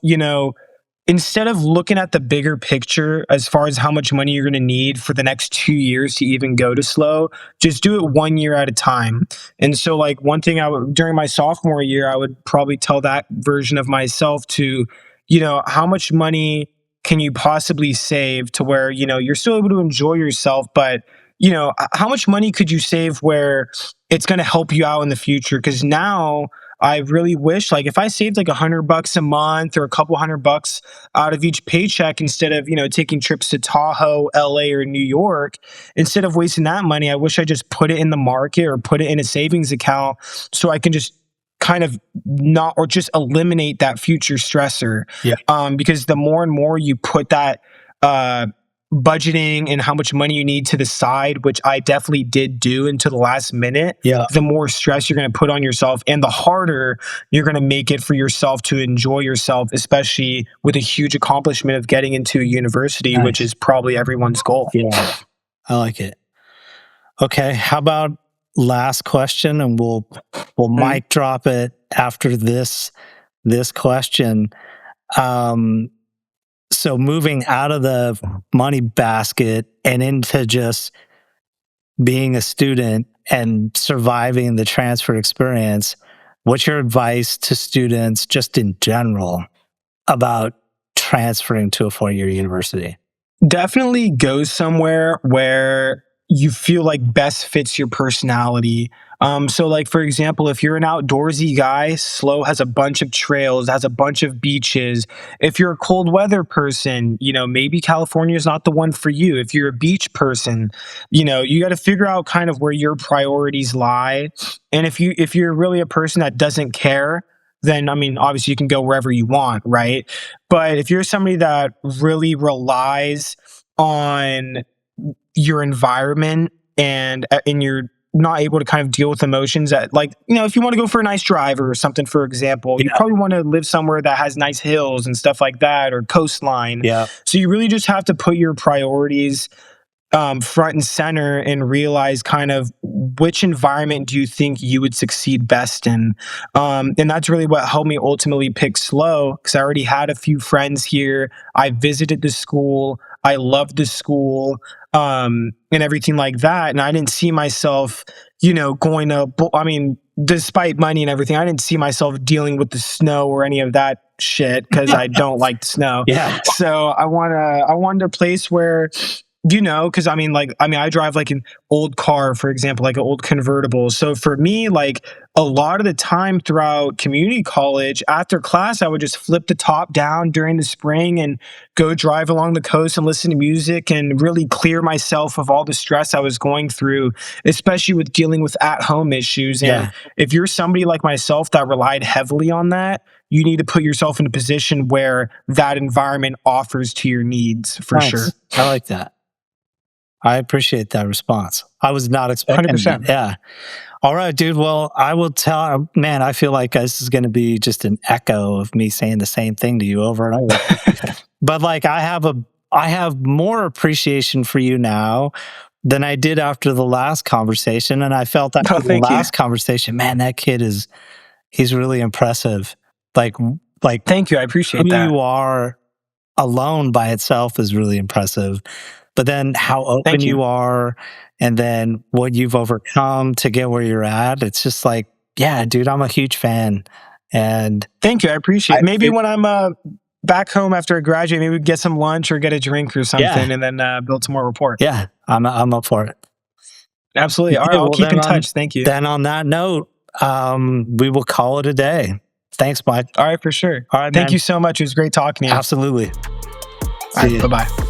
instead of looking at the bigger picture as far as how much money you're going to need for the next 2 years to even go to SLO, just do it 1 year at a time. And so, like, one thing during my sophomore year, I would probably tell that version of myself to, how much money can you possibly save to where, you're still able to enjoy yourself, but, how much money could you save where it's going to help you out in the future? Because now, I really wish, like, if I saved like $100 a month or a couple $100 out of each paycheck, instead of, taking trips to Tahoe, LA, or New York, instead of wasting that money, I wish I just put it in the market or put it in a savings account so I can just kind of not, or just eliminate that future stressor. Because the more and more you put that, budgeting and how much money you need to the side, which I definitely did do until the last minute, the more stress you're going to put on yourself and the harder you're going to make it for yourself to enjoy yourself, especially with a huge accomplishment of getting into a university, which is probably everyone's goal. Yeah, I like it. Okay, how about last question, and we'll mic drop it after this question. So moving out of the money basket and into just being a student and surviving the transfer experience, what's your advice to students just in general about transferring to a four-year university? Definitely go somewhere where you feel like best fits your personality. So like, for example, if you're an outdoorsy guy, SLO has a bunch of trails, has a bunch of beaches. If you're a cold weather person, maybe California is not the one for you. If you're a beach person, you got to figure out kind of where your priorities lie. And if you're really a person that doesn't care, then, I mean, obviously you can go wherever you want, right? But if you're somebody that really relies on your environment and you're not able to kind of deal with emotions that, like, if you want to go for a nice drive or something, for example, you probably want to live somewhere that has nice hills and stuff like that, or coastline. So you really just have to put your priorities front and center and realize kind of which environment do you think you would succeed best in. And that's really what helped me ultimately pick SLO, because I already had a few friends here. I visited the school. I loved the school, and everything like that. And I didn't see myself, going to, I mean, despite money and everything, I didn't see myself dealing with the snow or any of that shit, because I don't like the snow. So I wanted a place where, because I drive like an old car, for example, like an old convertible. So for me, like, a lot of the time throughout community college, after class, I would just flip the top down during the spring and go drive along the coast and listen to music and really clear myself of all the stress I was going through, especially with dealing with at-home issues. And if you're somebody like myself that relied heavily on that, you need to put yourself in a position where that environment offers to your needs, for sure. I like that. I appreciate that response. I was not expecting 100%. Yeah. All right, dude. Well, I will tell, man, I feel like this is going to be just an echo of me saying the same thing to you over and over. But like, I have I have more appreciation for you now than I did after the last conversation. And I felt after Oh, the thank you. last conversation, man, that kid he's really impressive. Like, Thank you. I appreciate who that. you are alone by itself is really impressive. But then how open Thank you. you are, and then what you've overcome to get where you're at, it's just like, yeah, dude, I'm a huge fan. And Thank you. I appreciate it. Maybe when I'm back home after I graduate, maybe we get some lunch or get a drink or something, and then build some more rapport. yeah, I'm up for it. Absolutely. All right, Okay, I'll well, keep in touch. Thank you. then on that note, we will call it a day. Thanks, Mike. All right, for sure. All right, Thank man. you so much. It was great talking to you. Absolutely. All right, bye-bye.